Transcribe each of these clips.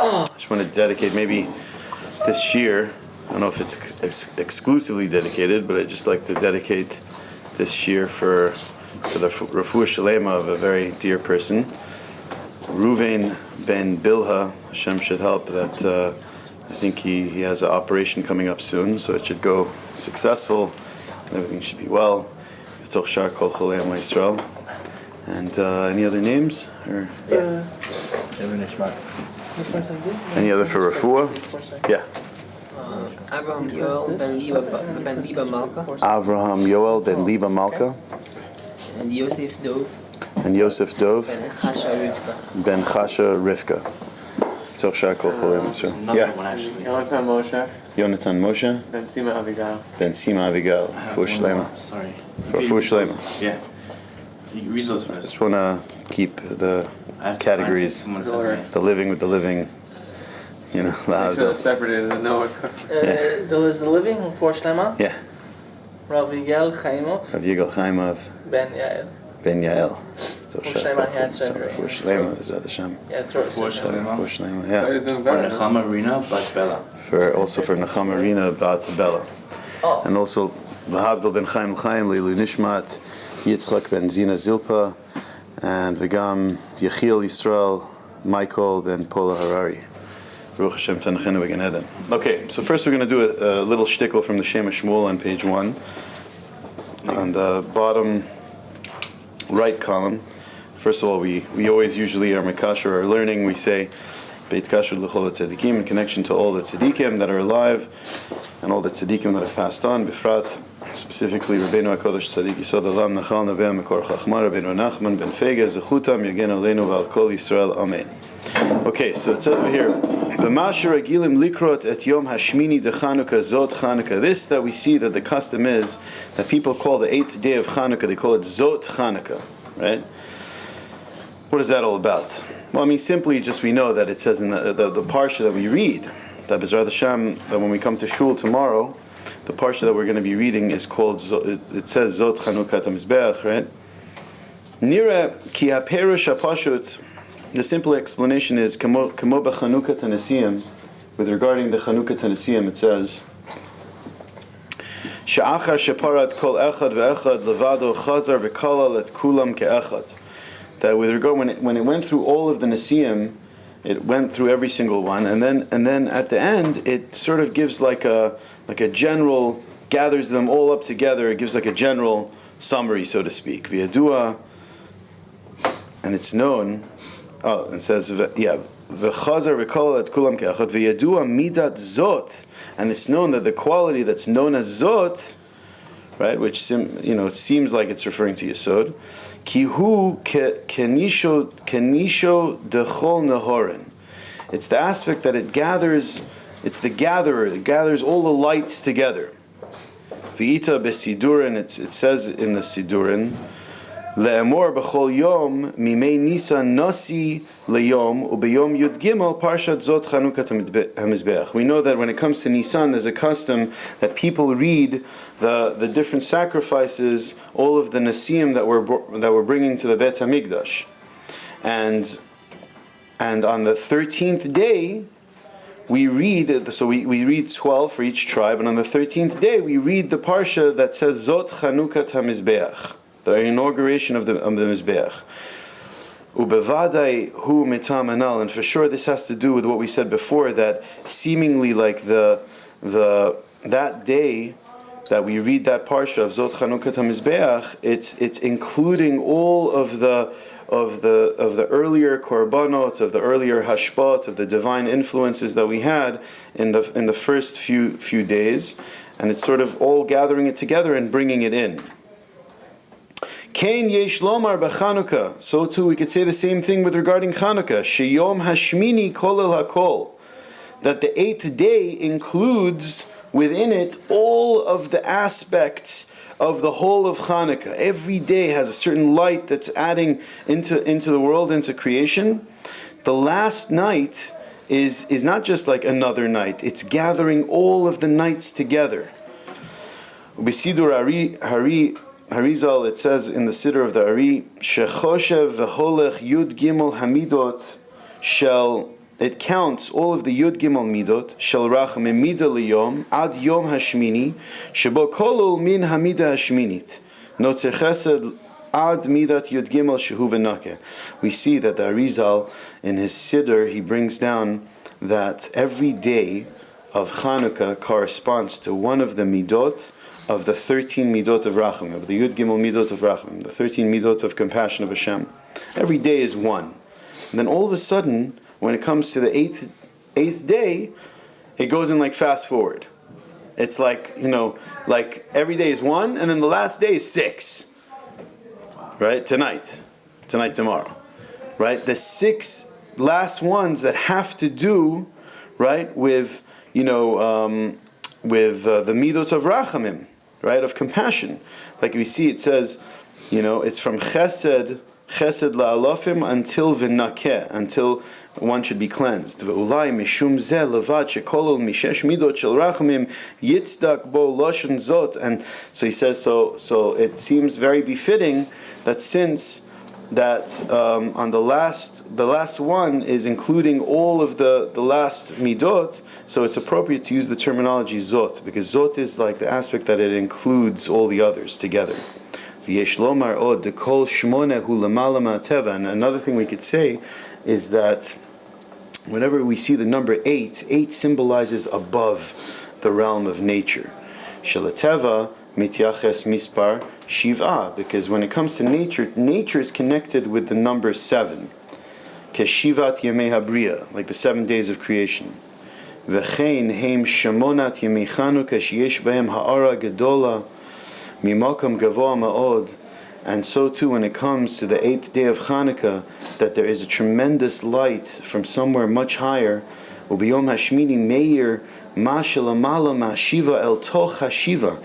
I just want to dedicate maybe this shiur. I don't know if it's exclusively dedicated, but I'd just like to dedicate this shiur for the refuah shalema of a very dear person, Ruvain ben Bilha. Hashem should help that. I think he has an operation coming up soon, so it should go successful. Everything should be well. And any other names? Or any other for refuah? Yeah. Avraham Yoel ben Liba Malka. Avraham Yoel ben Liba Malka. And Yosef Dov. And Yosef Dov. Ben Chasha Rivka. Ben Chasha Rivka. Yeah. Yonatan Moshe. Yonatan Moshe. Ben Sima Avigal. Ben Sima Avigal. For Shlema. Sorry. For Shlema. Yeah. You read those first. Just want to keep the categories. The living with the living. You know, the separated and know what's There was the living for Shlema. Yeah. Rabbi Yigal Chaimov. Rabbi Yigal Chaimov. Ben Yael. Ben Yael. For Shlema, he had surgery. For Shlema, is that Hashem? Yeah, for Shlema. For Shlema, yeah. For Nechama Rina Bat Bella. Also for Nechama Rina Bat Bella. Oh. And also V'havdil ben Chaim Chaim Leilu Nishmat Yitzchak ben Zina Zilpa and V'gam Yechiel Yisrael Michael ben Pola Harari. Baruch Hashem Tanachenu V'gan Eden. Okay, so first we're going to do a little shtickle from the Shema Shmuel on page 1. On the bottom right column. First of all, we always usually are Mekasher, our learning, we say Beit Kasher L'chol Tzadikim, in connection to all the Tzadikim that are alive and all the Tzadikim that have passed on, Bifrat, specifically Rabbeinu HaKodesh Tzadik Yisod Olam Nachal Naveh Mekor Chachma Rabbeinu Nachman Ben Fege Zechutam Yagen Aleinu V'al Kol Yisrael Amen. Okay, so it says over here, B'masher Agilim Likrot Et Yom Hashmini De Chanuka Zot Chanuka. This that we see that the custom is that people call the 8th day of Chanuka, they call it Zot Chanuka, right? What is that all about? Well, I mean, simply just we know that it says in the parsha that we read, that B'ezrat Hashem, that when we come to shul tomorrow, the parsha that we're going to be reading is called, it says Zot Chanukat HaMizbeach, right? Nira ki haperush hapashut. The simple explanation is Kamo b'Chanukat HaNesiyim. With regarding the Chanukat HaNesiyim, it says She'achar sheparat kol echad ve'echad levado chazar v'kala let kulam ke'echad. That with regard when it went through all of the Nesiyim, it went through every single one, and then at the end it sort of gives like a general, gathers them all up together. It gives like a general summary, so to speak. V'yadua, and it's known. Oh, it says v'chazar v'kol et kulam ke'achad v'yadua midat zot, and it's known that the quality that's known as zot, right, which it seems like it's referring to Yesod. Kihu kenisho dechol nahorin. It's the aspect that it gathers. It's the gatherer. It gathers all the lights together. V'ita b'sidurin. It says in the sidurin, le'emor b'chol yom mimei nisan nasi leyom ubeyom yud gimel parshat zot chanukat hamizbeach. We know that when it comes to Nisan, there's a custom that people read the different sacrifices, all of the Nasiyim that we're bringing to the Bet HaMikdash, and on the 13th day we read. So we read 12 for each tribe, and on the 13th day we read the parsha that says Zot Chanukat HaMizbeach, the inauguration of the Mizbeach. Ubevadai hu mitam anal, and for sure this has to do with what we said before, that seemingly like that day that we read that parsha of Zot Chanukat HaMizbeach, it's including all of the earlier korbanot, of the earlier hashpat, of the divine influences that we had in the first few days, and it's sort of all gathering it together and bringing it in. Kain yesh lomar b'Chanuka. So too we could say the same thing with regarding Chanuka. Sheyom hashmini kolel hakol. That the 8th day includes within it all of the aspects of the whole of Chanuka. Every day has a certain light that's adding into the world, into creation. The last night is not just like another night. It's gathering all of the nights together. B'sidur Harizal, it says in the Siddur of the Ari, Shechoshev v'holech yud gimel hamidot shel it counts all of the Yud Gimel Midot, Shel Rachamim Mida Liyom, Ad Yom Hashmini, Shebo Kolul Min Hamida Hashminit, Notze Chesed Ad Midat Yud Gimel Shehu V'Nakeh. We see that the Arizal, in his Siddur, he brings down that every day of Chanuka corresponds to one of the Midot of the 13 Midot of Rachamim, of the Yud Gimel Midot of Rachamim, the 13 Midot of compassion of Hashem. Every day is one. And then all of a sudden, when it comes to the eighth day, it goes in like fast forward. It's like, like every day is one, and then the last day is 6. Right? Tonight, tomorrow. Right? The 6 last ones that have to do, right, with, the midot of rachamim, right, of compassion. Like we see, it says, it's from chesed la'alofim until v'nakeh, until one should be cleansed. Ve'ulai mishum zeh levad shekolol mishesh midot shel rachamim yitzdak bo loshen zot. And so he says, so it seems very befitting that since that on the last one is including all of the last midot, so it's appropriate to use the terminology zot, because zot is like the aspect that it includes all the others together. And another thing we could say is that whenever we see the number 8 symbolizes above the realm of nature. Shalateva mityaches mispar shiva, because when it comes to nature is connected with the number 7. Keshivat yemei habriya, like the 7 days of creation. V'chein heim shamonat yemei Chanuka sheyesh behem ha'ara gedola mimakam gavoa ma'od. And so too when it comes to the 8th day of Chanuka, that there is a tremendous light from somewhere much higher. Ubiyom hashmini meir ma shelamala ma shiva el toch hashiva.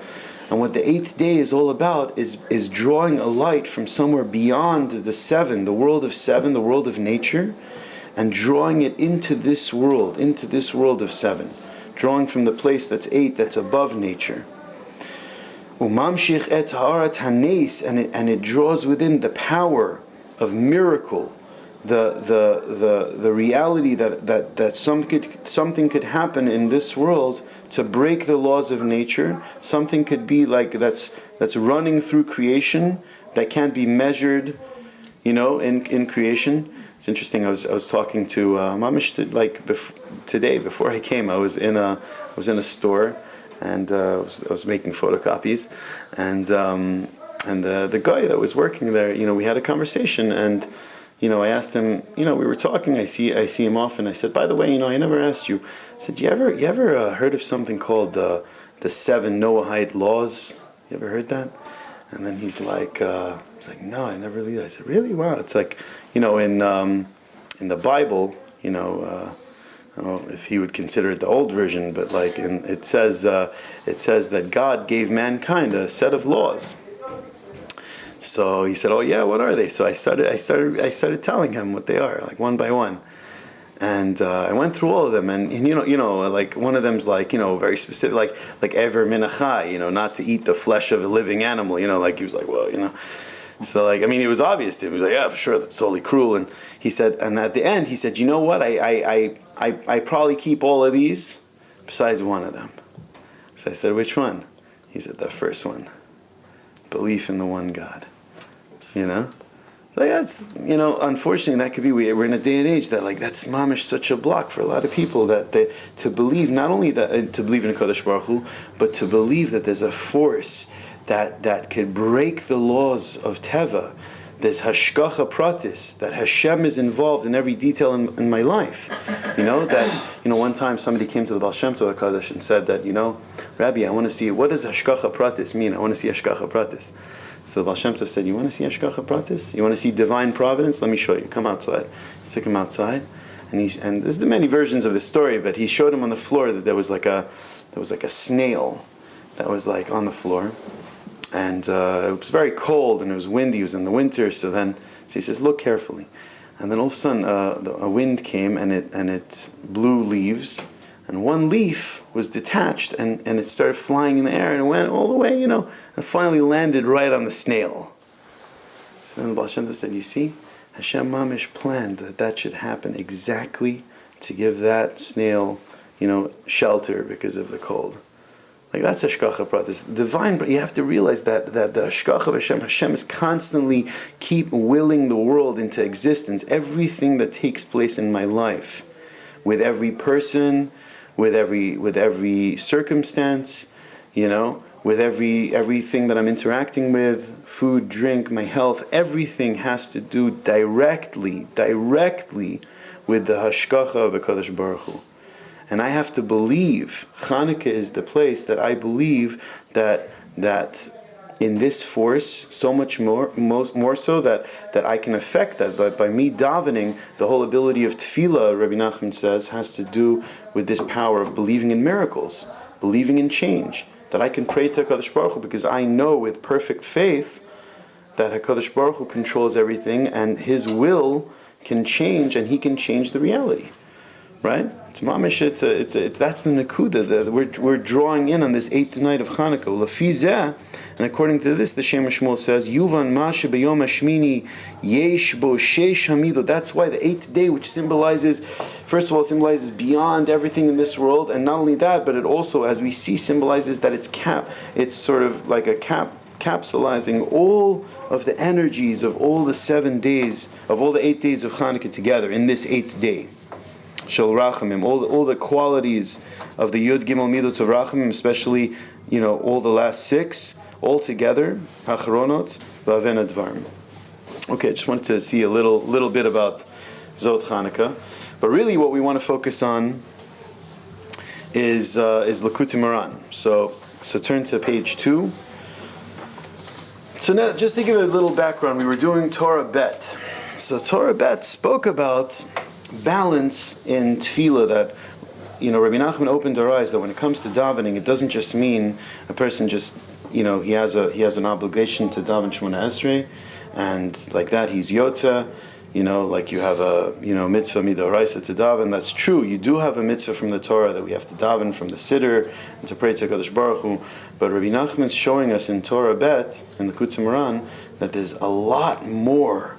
And what the 8th day is all about is drawing a light from somewhere beyond the 7, the world of 7, the world of nature, and drawing it into this world of 7, drawing from the place that's 8, that's above nature. Umamshich et ha'arat hanes, and it draws within the power of miracle, the reality that something could happen in this world to break the laws of nature. Something could be like that's running through creation that can't be measured, in creation. It's interesting. I was talking to mamish today before I came. I was in a store, and I was making photocopies, and the guy that was working there, we had a conversation, and I asked him, we were talking. I see him often. I said, by the way, I never asked you. I said, you ever heard of something called the 7 Noahide laws? You ever heard that? And then he's like, no, I never really. I said, really? Wow. It's like, in the Bible, I don't know if he would consider it the old version, but it says that God gave mankind a set of laws. So he said, "Oh yeah, what are they?" So I started telling him what they are, like one by one, and I went through all of them. And like one of them's like very specific, like ever minachai, not to eat the flesh of a living animal. Like he was like, well, So it was obvious to him. He was like, yeah, for sure, that's totally cruel. And he said, and at the end, he said, you know what? I probably keep all of these, besides one of them. So I said, which one? He said, the first one, belief in the one God. So that's, unfortunately that could be, we're in a day and age that that's mamish such a block for a lot of people, that to believe, not only that to believe in a Kadosh Baruch Hu, but to believe that there's a force that could break the laws of Teva. There's hashgacha pratis, that Hashem is involved in every detail in my life. One time somebody came to the Baal Shem Tov HaKadosh and said that, Rabbi, I want to see, what does hashgacha pratis mean? I want to see hashgacha pratis. So the Baal Shem Tov said, you want to see hashgacha pratis? You want to see divine providence? Let me show you. Come outside. He took him outside, and there's many versions of this story, but he showed him on the floor that there was like a snail that was on the floor. And it was very cold, and it was windy. It was in the winter, so he says, look carefully. And then all of a sudden, a wind came, and it blew leaves, and one leaf was detached, and it started flying in the air, and it went all the way, and finally landed right on the snail. So then the Baal Shem Tov said, you see, Hashem mamish planned that should happen exactly to give that snail, shelter because of the cold. Like that's hashgacha prat. This divine. You have to realize that the hashgacha of Hashem is constantly keep willing the world into existence. Everything that takes place in my life, with every person, with every circumstance, with everything that I'm interacting with, food, drink, my health, everything has to do directly with the hashgacha of HaKadosh Baruch Hu. And I have to believe, Chanuka is the place that I believe that in this force, so much more so that I can affect that. But by me davening, the whole ability of tefillah, Rabbi Nachman says, has to do with this power of believing in miracles, believing in change. That I can pray to HaKadosh Baruch Hu because I know with perfect faith that HaKadosh Baruch Hu controls everything and His will can change and He can change the reality. Right? It's mamish. That's the nakuda that we're drawing in on this 8th night of Chanuka. Lafizeh, and according to this, the Shema Shmuel says, Yuvan Masha B'Yom Hashmini Yesh Bo Sheish Hamido. That's why the 8th day, which symbolizes beyond everything in this world, and not only that, but it also, as we see, symbolizes that it's sort of like a capsulizing all of the energies of all the 7 days, of all the 8 days of Chanuka together in this 8th day. Shel Rachamim, all the qualities of the Yud Gimel Midot of Rachamim, especially all the last 6, all together. Hachronot v'Aven Advarim. Okay, I just wanted to see a little bit about Zot Chanuka, but really what we want to focus on is Likutei Moharan. So turn to page 2. So now, just to give a little background, we were doing Torah Bet. So Torah Bet spoke about balance in tefillah, that Rabbi Nachman opened our eyes that when it comes to davening, it doesn't just mean a person just he has an obligation to daven Shemona Esrei, and like that he's yotza, like you have a mitzvah midoraisa to daven. That's true. You do have a mitzvah from the Torah that we have to daven from the siddur and to pray to HaKadosh Baruch Hu. But Rabbi Nachman's showing us in Torah Bet in the Likutei Moharan that there's a lot more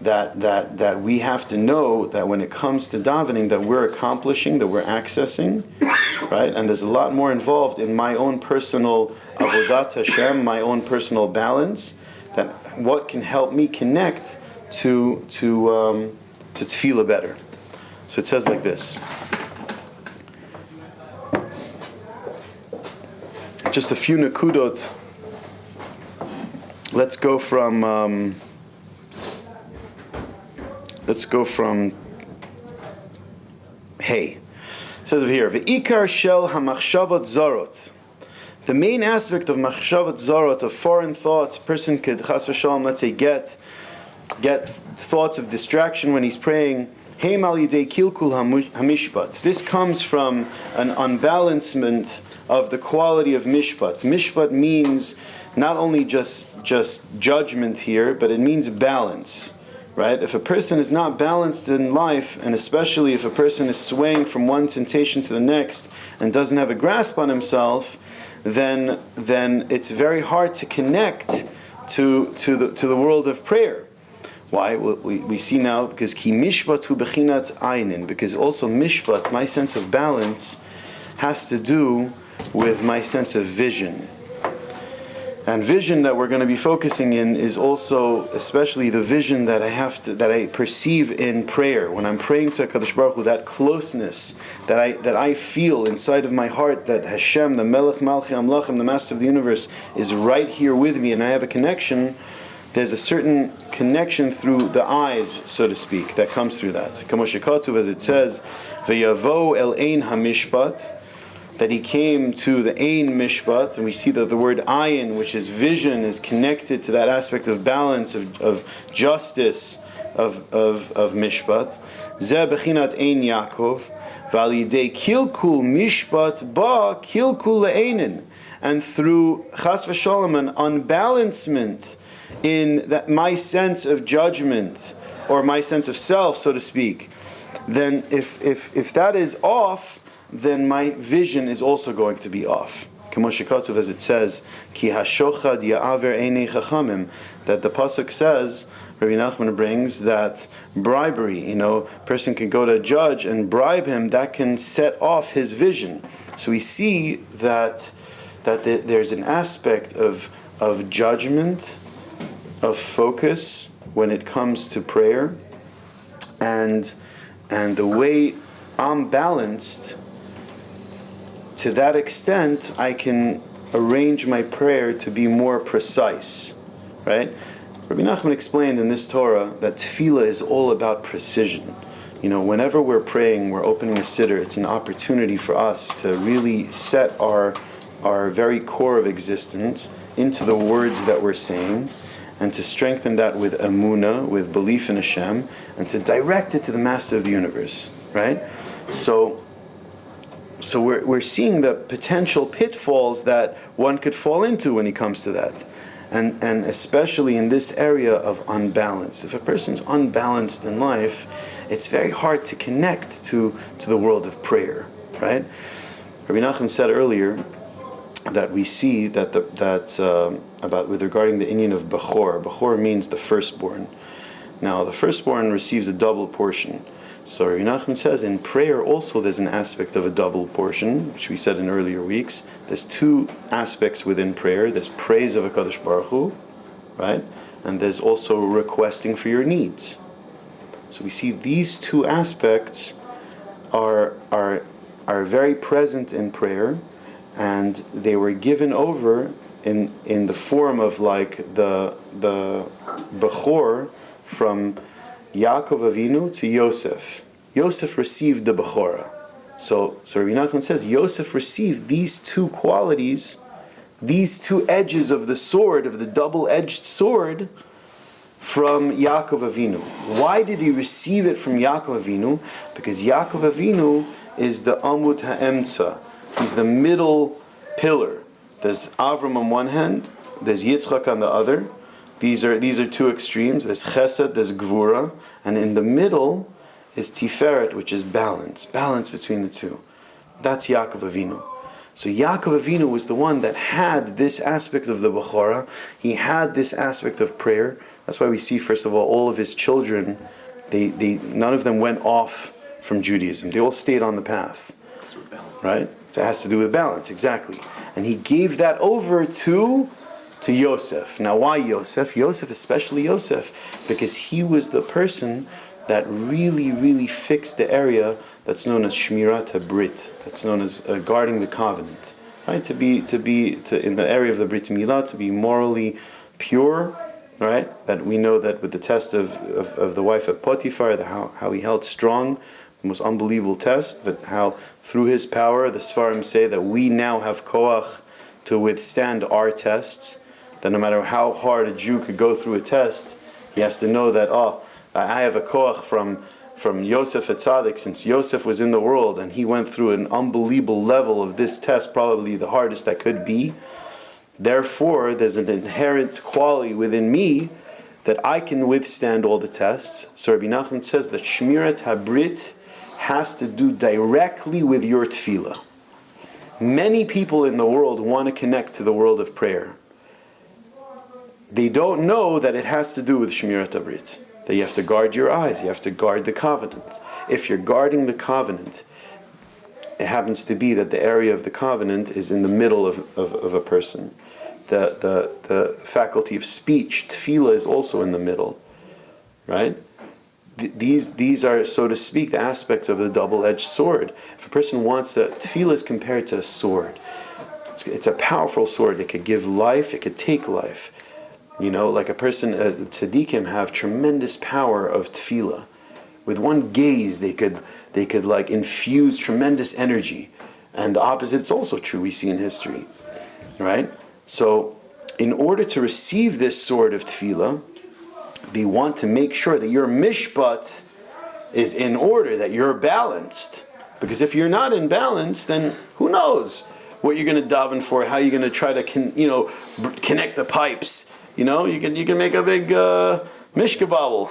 that we have to know, that when it comes to davening, that we're accomplishing, that we're accessing, right? And there's a lot more involved in my own personal avodat Hashem, my own personal balance, that what can help me connect to tefillah better. So it says like this. Just a few nakudot. Let's go from Hey. It says over here, Ve'ikar shel hamachshavot zarot. The main aspect of machshavot zarot, of foreign thoughts, a person could, chas v'shalom, let's say, get thoughts of distraction when he's praying. Heim al yidei kilkul hamishpat. This comes from an unbalancement of the quality of mishpat. Mishpat means not only just judgment here, but it means balance. Right? If a person is not balanced in life, and especially if a person is swaying from one temptation to the next and doesn't have a grasp on himself, then it's very hard to connect to the world of prayer. Why? We see now because ki mishpat hu bechinat aynin, because also mishpat, my sense of balance, has to do with my sense of vision. And vision that we're going to be focusing in is also, especially the vision that I perceive in prayer. When I'm praying to HaKadosh Baruch Hu, that closeness that I feel inside of my heart, that Hashem, the Melech Malchi Amlachim, the Master of the Universe, is right here with me, and I have a connection. There's a certain connection through the eyes, so to speak, that comes through that. Kamosh Katuv, as it says, V'yavo el ein hamishpat, that he came to the Ein Mishpat, and we see that the word Ayin, which is vision, is connected to that aspect of balance, of justice, of Mishpat. Zeh bechinat Ein Yaakov, v'al yidei kilkul Mishpat ba kilkul le'einin. And through chas v'sholem, an unbalancement in that my sense of judgment, or my sense of self, so to speak, then if that is off, then my vision is also going to be off. Kamosh Katuv, as it says, Ki hashochad ya'aver einei chachamim, that the pasuk says, Rabbi Nachman brings that bribery, a person can go to a judge and bribe him, that can set off his vision. So we see that there's an aspect of judgment, of focus when it comes to prayer, and the way I'm balanced, to that extent I can arrange my prayer to be more precise, right? Rabbi Nachman explained in this Torah that tefillah is all about precision. Whenever we're praying, we're opening a siddur, it's an opportunity for us to really set our very core of existence into the words that we're saying, and to strengthen that with emunah, with belief in Hashem, and to direct it to the Master of the universe, right? So we're seeing the potential pitfalls that one could fall into when it comes to that. And especially in this area of unbalance. If a person's unbalanced in life, it's very hard to connect to the world of prayer, right? Rabbi Nachman said earlier that we see that regarding the inyan of Bechor. Bechor means the firstborn. Now, the firstborn receives a double portion. So Rabbi Nachman says in prayer also there's an aspect of a double portion, which we said in earlier weeks. There's two aspects within prayer. There's praise of HaKadosh Baruch Hu, right? And there's also requesting for your needs. So we see these two aspects are very present in prayer, and they were given over in the form of like the Bechor from Yaakov Avinu to Yosef. Yosef received the Bechorah. So Rabbi Nachman says Yosef received these two qualities, these two edges of the sword, of the double-edged sword, from Yaakov Avinu. Why did he receive it from Yaakov Avinu? Because Yaakov Avinu is the Amud Ha'emtza. He's the middle pillar. There's Avram on one hand, there's Yitzchak on the other. These are two extremes. There's Chesed, there's Gvura, and in the middle is Tiferet, which is balance between the two. That's Yaakov Avinu. So Yaakov Avinu was the one that had this aspect of the Bechorah. He had this aspect of prayer. That's why we see, first of all of his children, they none of them went off from Judaism. They all stayed on the path. Right? That has to do with balance, exactly. And he gave that over to Yosef. Now, why Yosef? Yosef, especially Yosef, because he was the person that really, really fixed the area that's known as Shmirat HaBrit, that's known as guarding the covenant, right? To be in the area of the Brit Milah, to be morally pure, right? That we know that with the test of the wife of Potiphar, how he held strong, the most unbelievable test, but how through his power, the Sfarim say that we now have koach to withstand our tests, that no matter how hard a Jew could go through a test, he has to know that, I have a koach from Yosef Atzadik, since Yosef was in the world and he went through an unbelievable level of this test, probably the hardest that could be. Therefore, there's an inherent quality within me that I can withstand all the tests. So Rabbi Nachman says that Shmirat HaBrit has to do directly with your tefillah. Many people in the world want to connect to the world of prayer. They don't know that it has to do with Shmirat HaBrit. That you have to guard your eyes, you have to guard the covenant. If you're guarding the covenant, it happens to be that the area of the covenant is in the middle of a person. The faculty of speech, tefillah, is also in the middle, right? These are, so to speak, the aspects of the double-edged sword. If a person wants to, tefillah is compared to a sword. It's a powerful sword. It could give life, it could take life. Like a person, tzaddikim have tremendous power of tefillah. With one gaze, they could like infuse tremendous energy. And the opposite is also true, we see in history. Right? So, in order to receive this sword of tefillah, they want to make sure that your mishpat is in order, that you're balanced. Because if you're not in balance, then who knows what you're going to daven for, how you're going to try to connect the pipes. You can make a big mishkababble,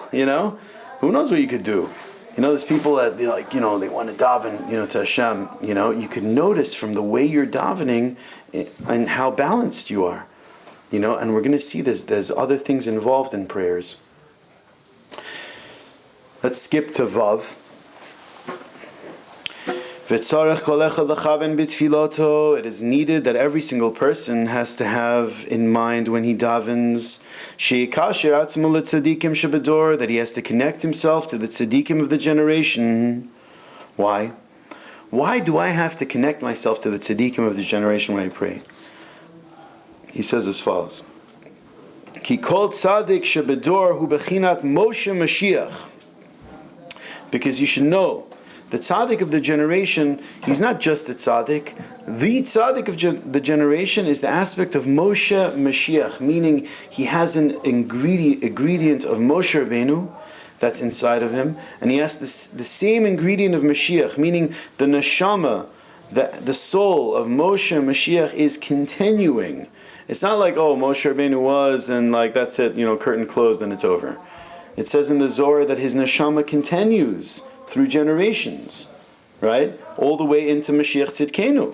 Who knows what you could do? There's people that they want to daven, to Hashem. You can notice from the way you're davening and how balanced you are. And we're going to see there's other things involved in prayers. Let's skip to Vav. It is needed that every single person has to have in mind when he davens that he has to connect himself to the tzaddikim of the generation. Why? Why do I have to connect myself to the tzaddikim of the generation when I pray? He says as follows. Ki kol tzaddik shebedor hu bechinat Moshe Mashiach. Because you should know, the tzaddik of the generation, he's not just a tzaddik. The tzaddik of the generation is the aspect of Moshe Mashiach, meaning he has an ingredient of Moshe Rabbeinu that's inside of him, and he has the same ingredient of Mashiach, meaning the neshama, the soul of Moshe Mashiach is continuing. It's not like, oh, Moshe Rabbeinu was, and like that's it, curtain closed and it's over. It says in the Zohar that his neshama continues through generations, right? All the way into Mashiach Tzidkenu.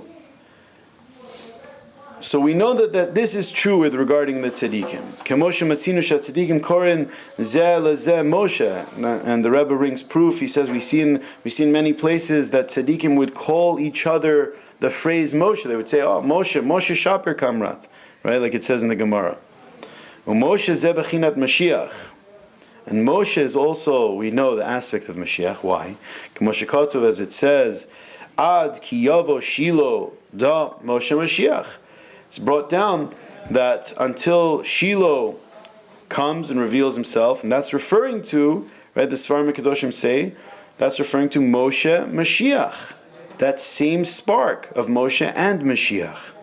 So we know that this is true with regarding the tzaddikim. Kemoshe matzinu shatzaddikim korin zeh lezeh Moshe. And the Rebbe brings proof. He says we see in many places that tzaddikim would call each other the phrase Moshe. They would say, oh, Moshe Shaper Kamrat. Right? Like it says in the Gemara. Moshe zeh bechinat Mashiach. And Moshe is also, we know, the aspect of Mashiach. Why? K'moshe Katuv, as it says, Ad ki yavo Shiloh da Moshe Mashiach. It's brought down that until Shiloh comes and reveals himself, and that's referring to, right, the Sfarim Kedoshim say, that's referring to Moshe Mashiach. That same spark of Moshe and Mashiach.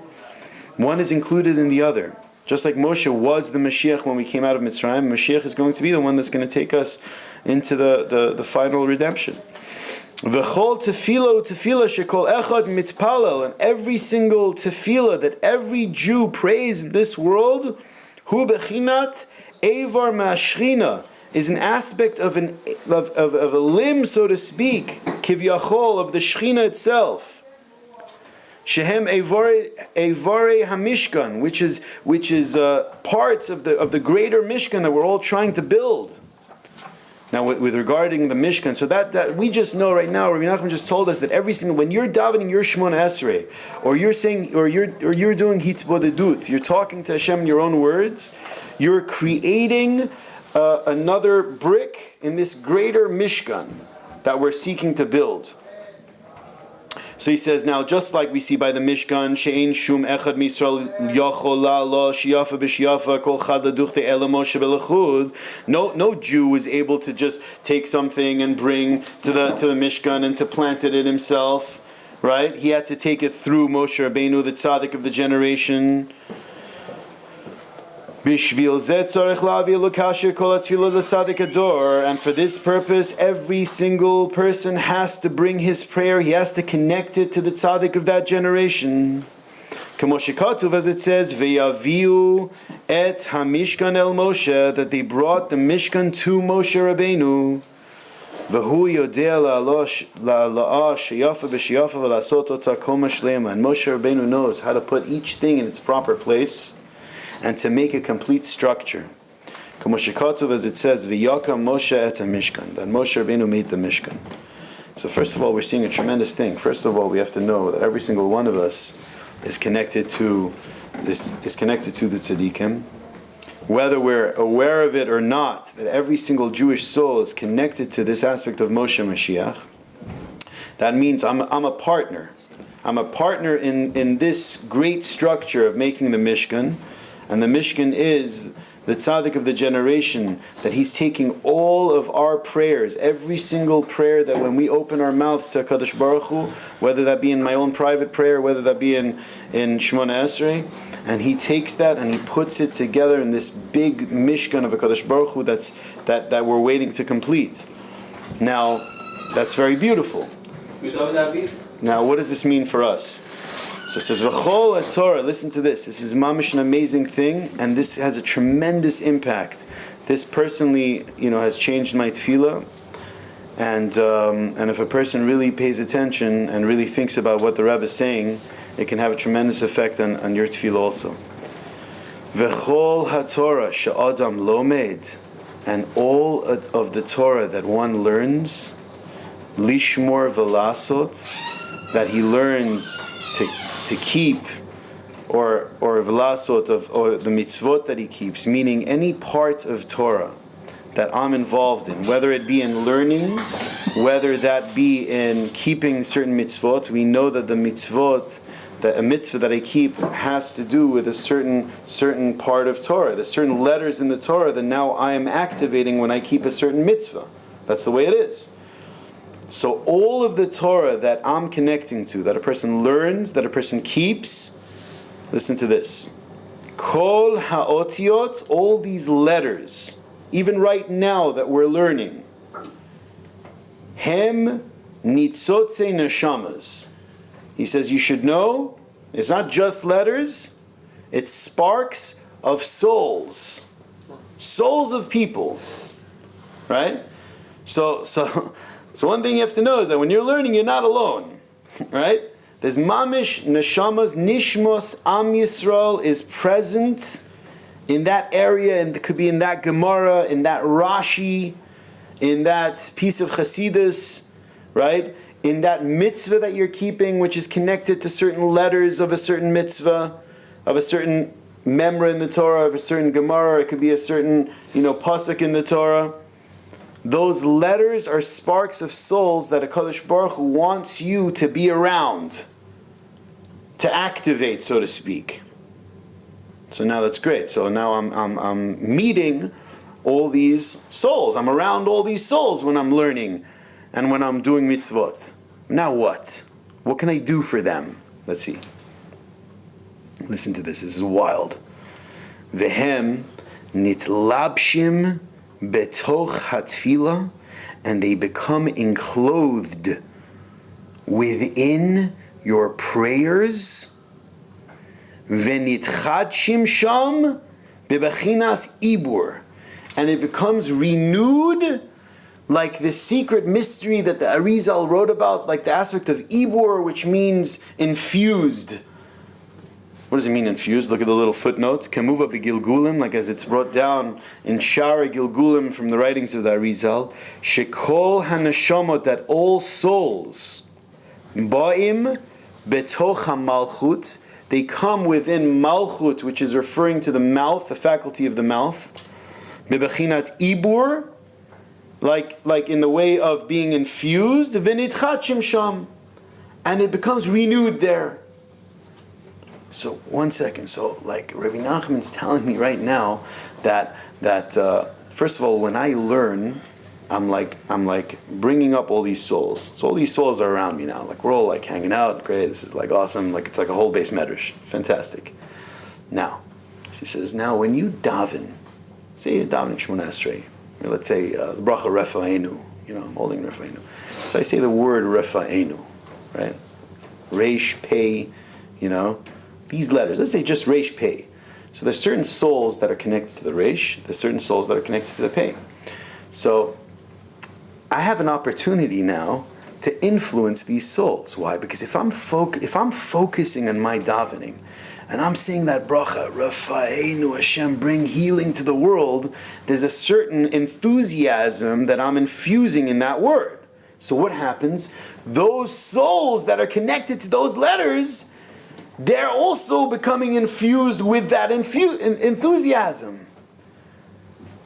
One is included in the other. Just like Moshe was the Mashiach when we came out of Mitzrayim, Mashiach is going to be the one that's going to take us into the final redemption. V'chol tefillah shekol echad mitpalel, and every single tefillah that every Jew prays in this world, hu bechinat evar ma'ashrina, is an aspect of a limb, so to speak, kivyachol, of the Shechina itself. Shehem Evare Hamishkan, which is parts of the greater Mishkan that we're all trying to build. Now, with regarding the Mishkan, so that we just know right now, Rabbi Nachman just told us that every single, when you're davening your Shemona Esrei, or you're saying, or you're doing Hitzbodedut, you're talking to Hashem in your own words, you're creating another brick in this greater Mishkan that we're seeking to build. So he says, now just like we see by the Mishkan, she'ein shum echad misrael yachol la shiafa b'shiafa kol chad laduchte ela Moshe belachud. No Jew was able to just take something and bring to the Mishkan and to plant it in himself, right? He had to take it through Moshe Rabbeinu, the tzaddik of the generation. And for this purpose, every single person has to bring his prayer. He has to connect it to the tzaddik of that generation. As it says, Ve'yaviu et hamishkan el Moshe, that they brought the Mishkan to Moshe Rabbeinu. And Moshe Rabbeinu knows how to put each thing in its proper place and to make a complete structure. As it says, V'yaka Moshe et ha-mishkan, that Moshe Rabbeinu made the Mishkan. So first of all, we're seeing a tremendous thing. First of all, we have to know that every single one of us is connected to the tzaddikim. Whether we're aware of it or not, that every single Jewish soul is connected to this aspect of Moshe Mashiach. That means I'm a partner. I'm a partner in this great structure of making the Mishkan. And the Mishkan is the tzaddik of the generation, that he's taking all of our prayers, every single prayer that when we open our mouths to HaKadosh Baruch Hu, whether that be in my own private prayer, whether that be in Shemona Esrei, and he takes that and he puts it together in this big Mishkan of HaKadosh Baruch Hu that we're waiting to complete. Now, that's very beautiful. Now, what does this mean for us? So it says, V'chol Torah, listen to this. This is mamish, an amazing thing, and this has a tremendous impact. This personally, has changed my tefillah. And if a person really pays attention and really thinks about what the Rebbe is saying, it can have a tremendous effect on your tefillah also. V'chol HaTorah she'adam lo made. and all of the Torah that one learns, lishmor velasot, that he learns to keep, or velasot or the mitzvot that he keeps, meaning any part of Torah that I'm involved in, whether it be in learning, whether that be in keeping certain mitzvot. We know that the mitzvot, that a mitzvah that I keep has to do with a certain part of Torah. There's certain letters in the Torah that now I am activating when I keep a certain mitzvah. That's the way it is. So all of the Torah that I'm connecting to, that a person learns, that a person keeps, listen to this. Kol ha'otiot, all these letters, even right now that we're learning, hem nitzotze neshamas. He says you should know, it's not just letters, it's sparks of souls. Souls of people. Right? So one thing you have to know is that when you're learning, you're not alone. Right? There's mamish, neshamas, nishmos, Am Yisrael is present in that area, and it could be in that Gemara, in that Rashi, in that piece of Chasidus, right? In that mitzvah that you're keeping, which is connected to certain letters of a certain mitzvah, of a certain memra in the Torah, of a certain Gemara, it could be a certain, pasuk in the Torah. Those letters are sparks of souls that HaKadosh Baruch Hu wants you to be around, to activate, so to speak. So now that's great. So now I'm meeting all these souls. I'm around all these souls when I'm learning and when I'm doing mitzvot. Now what? What can I do for them? Let's see. Listen to this. This is wild. Vehem nitlabshim betoch hatfila, and they become enclosed within your prayers. Venitchadshim sham bebechinas ibur, and it becomes renewed, like the secret mystery that the Arizal wrote about, like the aspect of ibur, which means infused. What does it mean, infused? Look at the little footnotes. Kemuva begilgulim, like as it's brought down in Sharie Gilgulim from the writings of the Arizal. Shekol hanashamot, that all souls, ba'im betoch hamalchut, they come within malchut, which is referring to the mouth, the faculty of the mouth. Bebechinat ibur, like in the way of being infused. V'nitchadshim sham, and it becomes renewed there. So 1 second. So like Rabbi Nachman's telling me right now that first of all, when I learn, I'm like bringing up all these souls. So all these souls are around me now. Like we're all like hanging out. Great. This is like awesome. Like it's like a whole base medrash. Fantastic. Now, he says, now when you daven, say you're davening Shemona Esrei, or let's say the bracha Refa'enu. I'm holding Refa'enu. So I say the word Refa'enu, right? Reish Pei. These letters. Let's say just Reish Pei. So there's certain souls that are connected to the Reish. There's certain souls that are connected to the Pei. So I have an opportunity now to influence these souls. Why? Because if I'm focusing on my davening, and I'm saying that bracha, Rafa'enu Hashem, bring healing to the world, there's a certain enthusiasm that I'm infusing in that word. So what happens? Those souls that are connected to those letters, they're also becoming infused with that enthusiasm.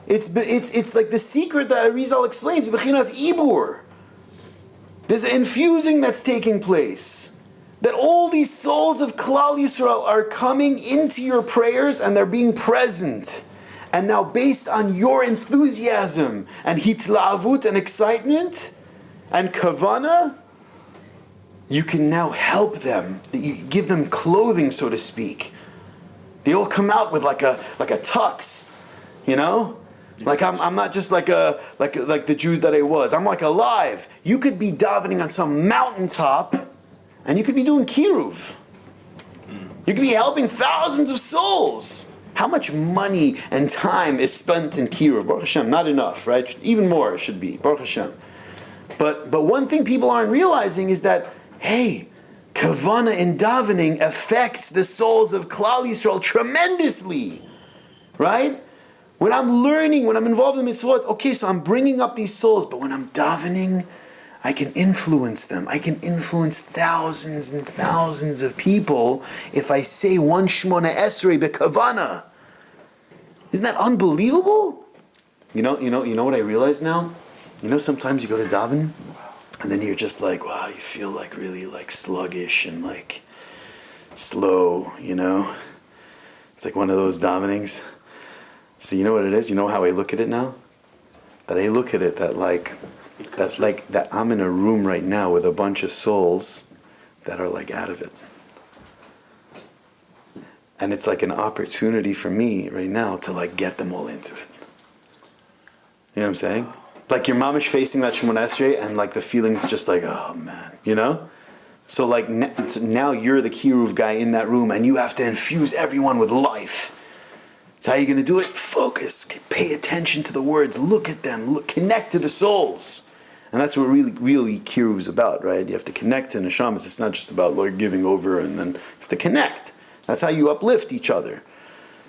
It's like the secret that Arizal explains, Bechinas Ibur. There's an infusing that's taking place. That all these souls of Klal Yisrael are coming into your prayers and they're being present. And now based on your enthusiasm and hitlavut and excitement and kavana, you can now help them. You give them clothing, so to speak. They all come out with like a tux, Like I'm not just like the Jew that I was. I'm like alive. You could be davening on some mountaintop, and you could be doing kiruv. You could be helping thousands of souls. How much money and time is spent in kiruv? Baruch Hashem, not enough, right? Even more should be, Baruch Hashem. But one thing people aren't realizing is that, hey, kavana in davening affects the souls of Klal Yisrael tremendously, right? When I'm learning, when I'm involved in mitzvot, okay, so I'm bringing up these souls, but when I'm davening, I can influence them. I can influence thousands and thousands of people if I say one Shmona Esrei b'kavana. Isn't that unbelievable? You know what I realize now? Sometimes you go to daven, and then you're just like, wow, you feel like really like sluggish and like slow, It's like one of those davenings. So you know what it is? You know how I look at it now? That I look at it that I'm in a room right now with a bunch of souls that are like out of it. And it's like an opportunity for me right now to like get them all into it. You know what I'm saying? Like your mamish facing that Shemona Esrei and like the feeling's just like, oh man, So like now you're the kiruv guy in that room and you have to infuse everyone with life. So how are you going to do it? Focus, pay attention to the words, look at them, connect to the souls. And that's what really kiruv is about, right? You have to connect to neshamas. It's not just about like giving over and then you have to connect. That's how you uplift each other.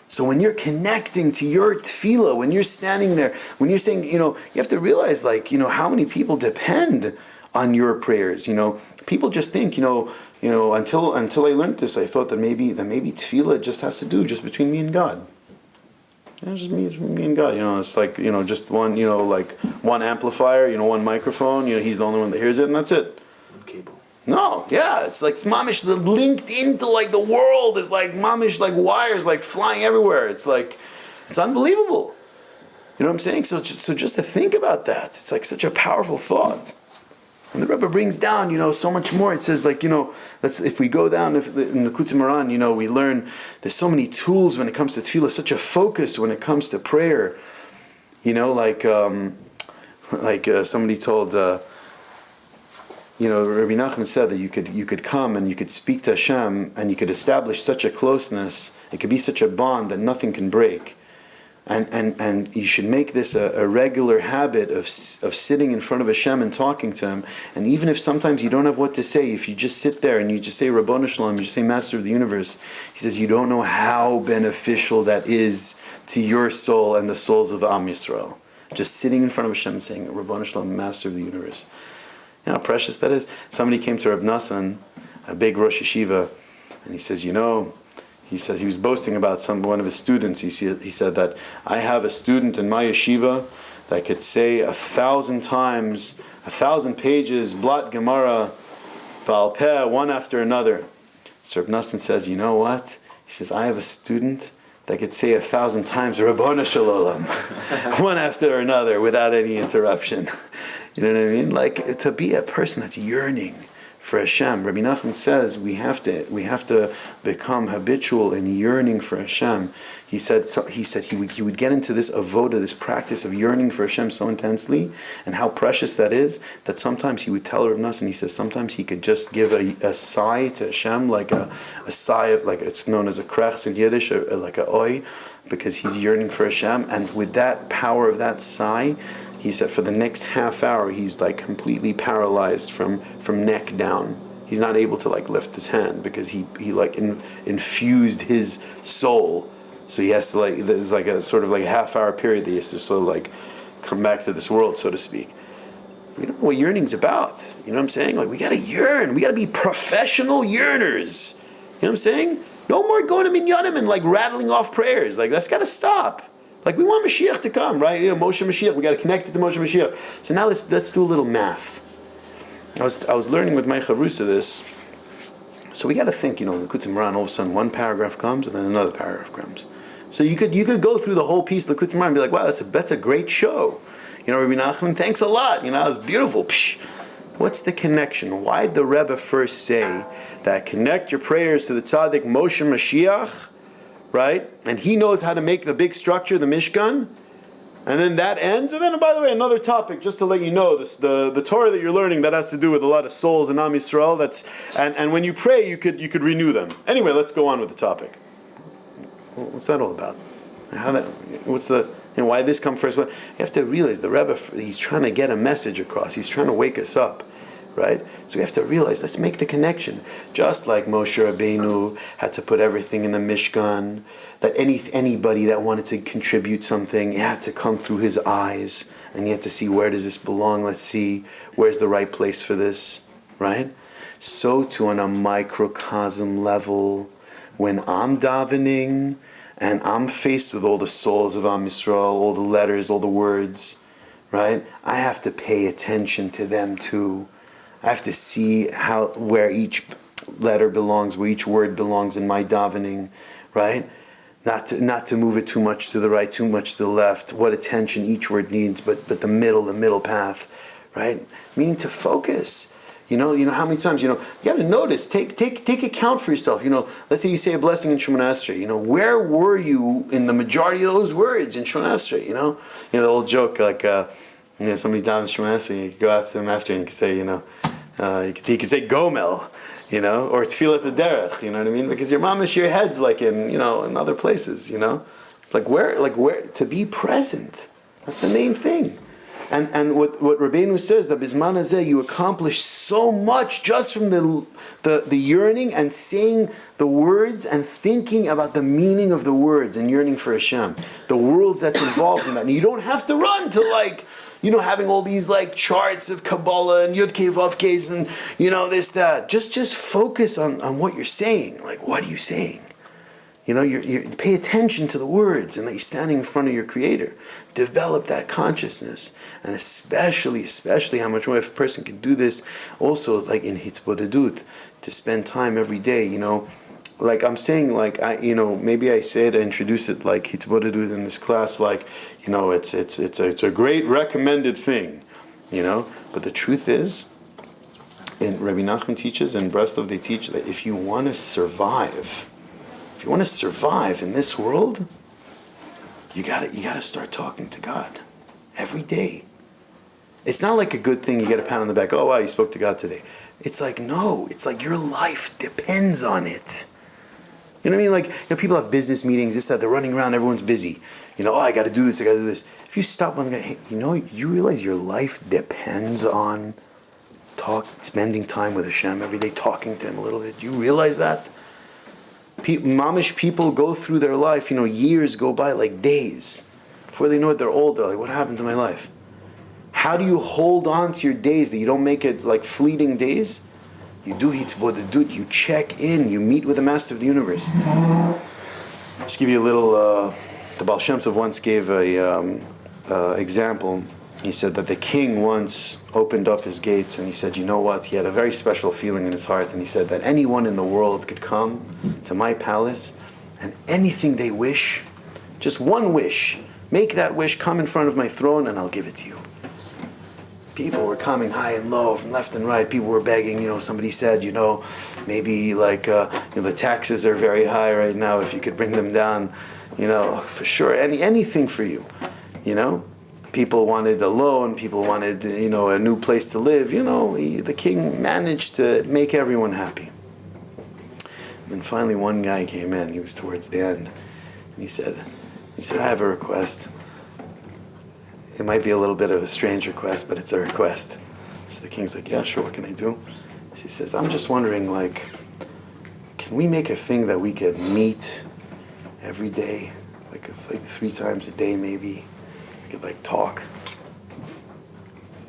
So when you're connecting to your tefillah, when you're standing there, when you're saying, you have to realize how many people depend on your prayers. People just think, until I learned this, I thought that maybe tefillah just has to do just between me and God. Just me and God. It's like, just one, like one amplifier, one microphone, he's the only one that hears it and that's it. Cable. No, yeah, it's like mamish linked into like the world. It's like mamish like wires like flying everywhere. It's like, it's unbelievable. You know what I'm saying? So just to think about that, it's like such a powerful thought. And the Rebbe brings down, so much more. It says like, if we go down in the Kutz Moran, we learn there's so many tools when it comes to tefillah, such a focus when it comes to prayer. Like somebody told. Rabbi Nachman said that you could come and you could speak to Hashem and you could establish such a closeness. It could be such a bond that nothing can break. And you should make this a regular habit of sitting in front of Hashem and talking to Him. And even if sometimes you don't have what to say, if you just sit there and you just say Rabbanu Shalom, you just say Master of the Universe, he says you don't know how beneficial that is to your soul and the souls of the Am Yisrael. Just sitting in front of Hashem and saying Rabbanu Shalom, Master of the Universe. You know how precious that is? Somebody came to Reb Nassan, a big Rosh Yeshiva, and he says, he says he was boasting about one of his students. He said that I have a student in my yeshiva that could say 1,000 times, 1,000 pages, Blat Gemara, Baal Peh, one after another. So Reb Nassan says, you know what? He says, I have a student that could say 1,000 times Rabbanu Shalom, one after another without any interruption. You know what I mean? Like to be a person that's yearning for Hashem. Rabbi Nachman says we have to become habitual in yearning for Hashem. He said he would get into this avoda, this practice of yearning for Hashem so intensely, and how precious that is. That sometimes he would tell Rabbi Nachman, he says sometimes he could just give a sigh to Hashem, like a sigh of, like it's known as a krechs in Yiddish, like a oi, because he's yearning for Hashem, and with that power of that sigh. He said for the next half hour he's like completely paralyzed from neck down. He's not able to like lift his hand because he infused his soul. So he has to there's like a sort of like a half hour period that he has to sort of like come back to this world, so to speak. We don't know what yearning's about. You know what I'm saying? Like we gotta yearn. We gotta be professional yearners. You know what I'm saying? No more going to minyanim and like rattling off prayers. Like that's gotta stop. Like we want Mashiach to come, right? Moshe Mashiach. We got to connect it to Moshe Mashiach. So now let's do a little math. I was learning with my chavrusa this. So we got to think. The Kutz Moran. All of a sudden, one paragraph comes and then another paragraph comes. So you could go through the whole piece of the Kutz Moran and be like, wow, that's a great show. Rabbi Nachman, thanks a lot. It was beautiful. Psh. What's the connection? Why did the Rebbe first say that connect your prayers to the tzaddik Moshe Mashiach? Right? And he knows how to make the big structure, the Mishkan. And then that ends. And then, by the way, another topic, just to let you know, the Torah that you're learning, that has to do with a lot of souls in Am Yisrael. And when you pray, you could renew them. Anyway, let's go on with the topic. What's that all about? Why did this come first? Well, you have to realize the Rebbe, he's trying to get a message across. He's trying to wake us up. right? So we have to realize, let's make the connection. Just like Moshe Rabbeinu had to put everything in the Mishkan, that anybody that wanted to contribute something, it had to come through his eyes, and you had to see, where does this belong? Let's see, where's the right place for this, right? So too on a microcosm level, when I'm davening, and I'm faced with all the souls of Am Yisrael, all the letters, all the words, right? I have to pay attention to them too. I have to see where each letter belongs, where each word belongs in my davening, right? Not to move it too much to the right, too much to the left, what attention each word needs, but the middle path, right? Meaning to focus. You know how many times, you got to notice, take account for yourself. Let's say you say a blessing in Shemona Esrei. Where were you in the majority of those words in Shemona Esrei? The old joke, like, somebody down in Shemona Esrei, you go after them after and you can say, you could say Gomel, or Tfilat Derech, you know what I mean? Because your mamish, your head's like in other places, It's like where to be present. That's the main thing. And what Rabbeinu says, that Bisman Hazeh, you accomplish so much just from the yearning and saying the words and thinking about the meaning of the words and yearning for Hashem. The worlds that's involved in that. And you don't have to run to having all these charts of Kabbalah and Yud Kei Vav Keis and this, that. Just focus on what you're saying. Like, what are you saying? You pay attention to the words and that you're standing in front of your Creator. Develop that consciousness. And especially how much more if a person can do this also like in Hitzbodedut, to spend time every day, like I'm saying, maybe I introduce it like Hitzbodedut in this class, it's a great recommended thing, but the truth is, and Rabbi Nachman teaches, and Breslov they teach that if you want to survive in this world, you gotta start talking to God every day. It's not like a good thing you get a pat on the back. Oh wow, you spoke to God today. It's like, no. It's like your life depends on it. You know what I mean? Like, people have business meetings. This, that. They're running around. Everyone's busy. I got to do this. I got to do this. If you stop one guy, hey, you realize your life depends on spending time with Hashem every day, talking to Him a little bit. Do you realize that? Mamish people go through their life, years go by like days. Before they know it, they're old. They're like, what happened to my life? How do you hold on to your days that you don't make it like fleeting days? You do hitzbodedut, you check in, you meet with the Master of the Universe. Just give you a little, the Baal Shem Tov once gave a example. He said that the king once opened up his gates and he said, you know what? He had a very special feeling in his heart, and he said that anyone in the world could come to my palace and anything they wish, just one wish, make that wish, come in front of my throne and I'll give it to you. People were coming high and low from left and right. People were begging, somebody said, maybe the taxes are very high right now. If you could bring them down, for sure, anything for you, People wanted a loan, people wanted, a new place to live. The king managed to make everyone happy. And finally one guy came in, he was towards the end, and he said, I have a request. It might be a little bit of a strange request, but it's a request. So the king's like, yeah, sure, what can I do? He says, I'm just wondering, can we make a thing that we could meet every day? Like 3 times a day maybe? We could talk.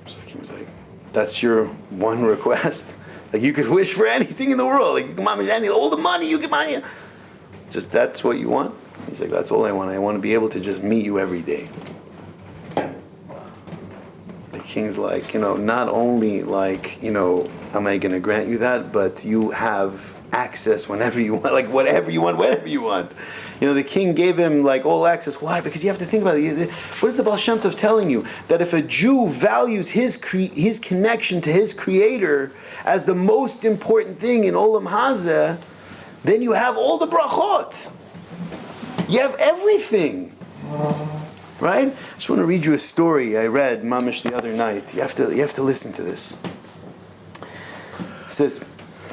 So the king was like, that's your one request? You could wish for anything in the world. You can mamish all the money you can buy. Just that's what you want? He's like, that's all I want. I want to be able to just meet you every day. The king's like, not only am I going to grant you that, but you have access whenever you want, whatever you want, whenever you want. The king gave him all access. Why? Because you have to think about it. What is the Baal Shem Tov telling you? That if a Jew values his connection to his Creator as the most important thing in Olam Hazeh, then you have all the brachot. You have everything. Right? I just want to read you a story I read mamish the other night. You have to listen to this. It says,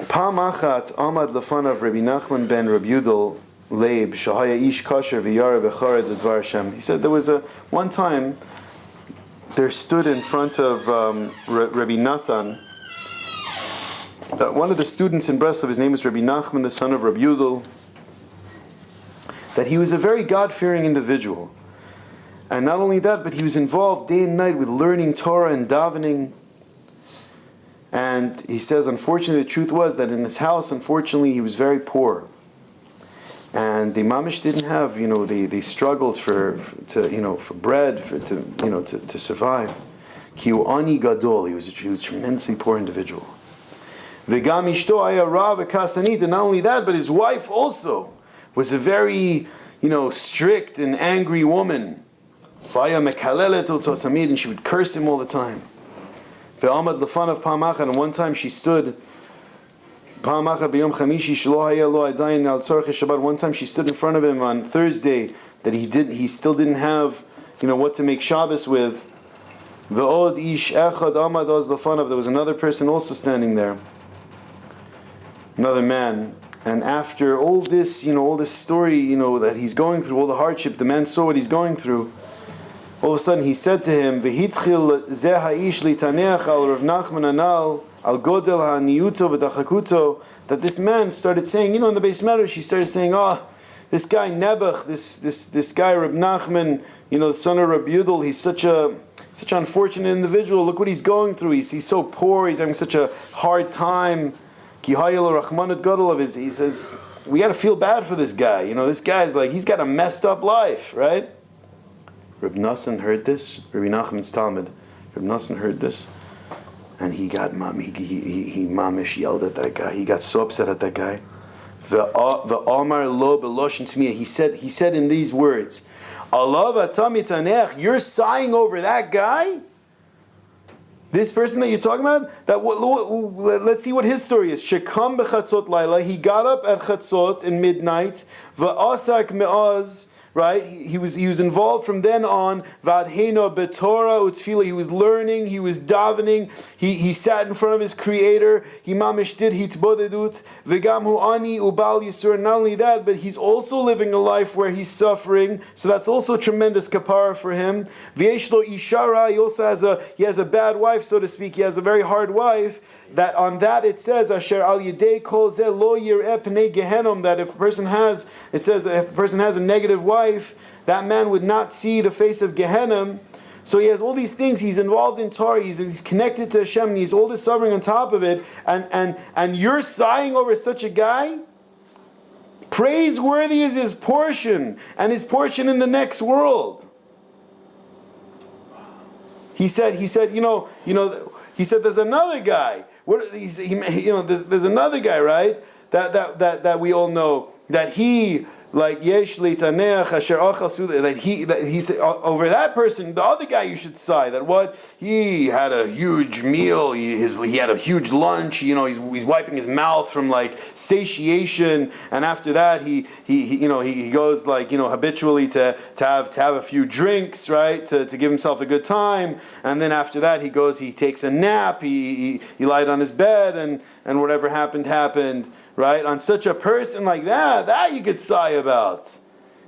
Pam achat amad lefanav Rabbi Nachman ben Rabbi Yudel leib shahaya ish kasher v'yara v'chared l'dvar Hashem. He said there was one time there stood in front of Rabbi Natan one of the students in Breslov, his name is Rabbi Nachman, the son of Rabbi Yudel, that he was a very God-fearing individual. And not only that, but he was involved day and night with learning Torah and davening. And he says, unfortunately, the truth was that in his house, unfortunately, he was very poor. And the mamish didn't have, they struggled for bread, to survive. Ki hu ani gadol, he was a tremendously poor individual. V'gam ishto haya ra v'kasanit, and not only that, but his wife also was a very, strict and angry woman. V'aya mekalelet oto tamid, and she would curse him all the time. Ve'amad lefanav pa'am achad, and one time she stood. Pa'am achad b'yom chamishi shelo haya lo adayin al tzorchei Shabbat. One time she stood in front of him on Thursday that he still didn't have, what to make Shabbos with. Ve'od ish echad amad oz lefanav. There was another person also standing there. Another man. And after all this, all this story, that he's going through, all the hardship, the man saw what he's going through. All of a sudden he said to him, "V'hitchil zeh ha'ish litaneach al Rav Nachman anal al godel ha'niyuto v'tachakuto." That this man started saying, in the Beis Medrash, he started saying, this guy Nebuch, this guy Rav Nachman, the son of Rabbi Yudel, he's such an unfortunate individual. Look what he's going through. He's so poor. He's having such a hard time. He says, we got to feel bad for this guy. This guy's he's got a messed up life, right? Reb Nosson heard this, Rabbi Nachman's Talmud. Reb Nosson heard this, and he got he mamish yelled at that guy. He got so upset at that guy. V'amar lo b'loshen tmiyah. He said in these words, "Allah v'atam yitanech." You're sighing over that guy. This person that you're talking about, let's see what his story is. Shekam bechatzot laila. He got up at chatzot in midnight. Va'asak me'az. Right? He was involved from then on. Vadhena betorah utfila. He was learning. He was davening. He sat in front of his Creator. He mamish did hitbodedut. V'gam hu ani ubal yisur. Not only that, but he's also living a life where he's suffering. So that's also tremendous kapara for him. V'yeshlo ishara. He has a bad wife, so to speak. He has a very hard wife. That on that it says asher al yedei kol zeh lo yireh pnei gehenom, that if a person has a negative wife, that man would not see the face of Gehenna. So he has all these things. He's involved in Torah. He's connected to Hashem. And he's all this suffering on top of it. And you're sighing over such a guy. Praiseworthy is his portion, and his portion in the next world. He said, he said, there's another guy. There's another guy, right? That we all know, that he that he said over that person, the other guy you should sigh. That what he had a huge meal, he had a huge lunch. He's wiping his mouth from satiation, and after that he goes habitually to have a few drinks, right, to give himself a good time, and then after that he takes a nap. He lied on his bed, and whatever happened. Right? On such a person like that you could sigh about.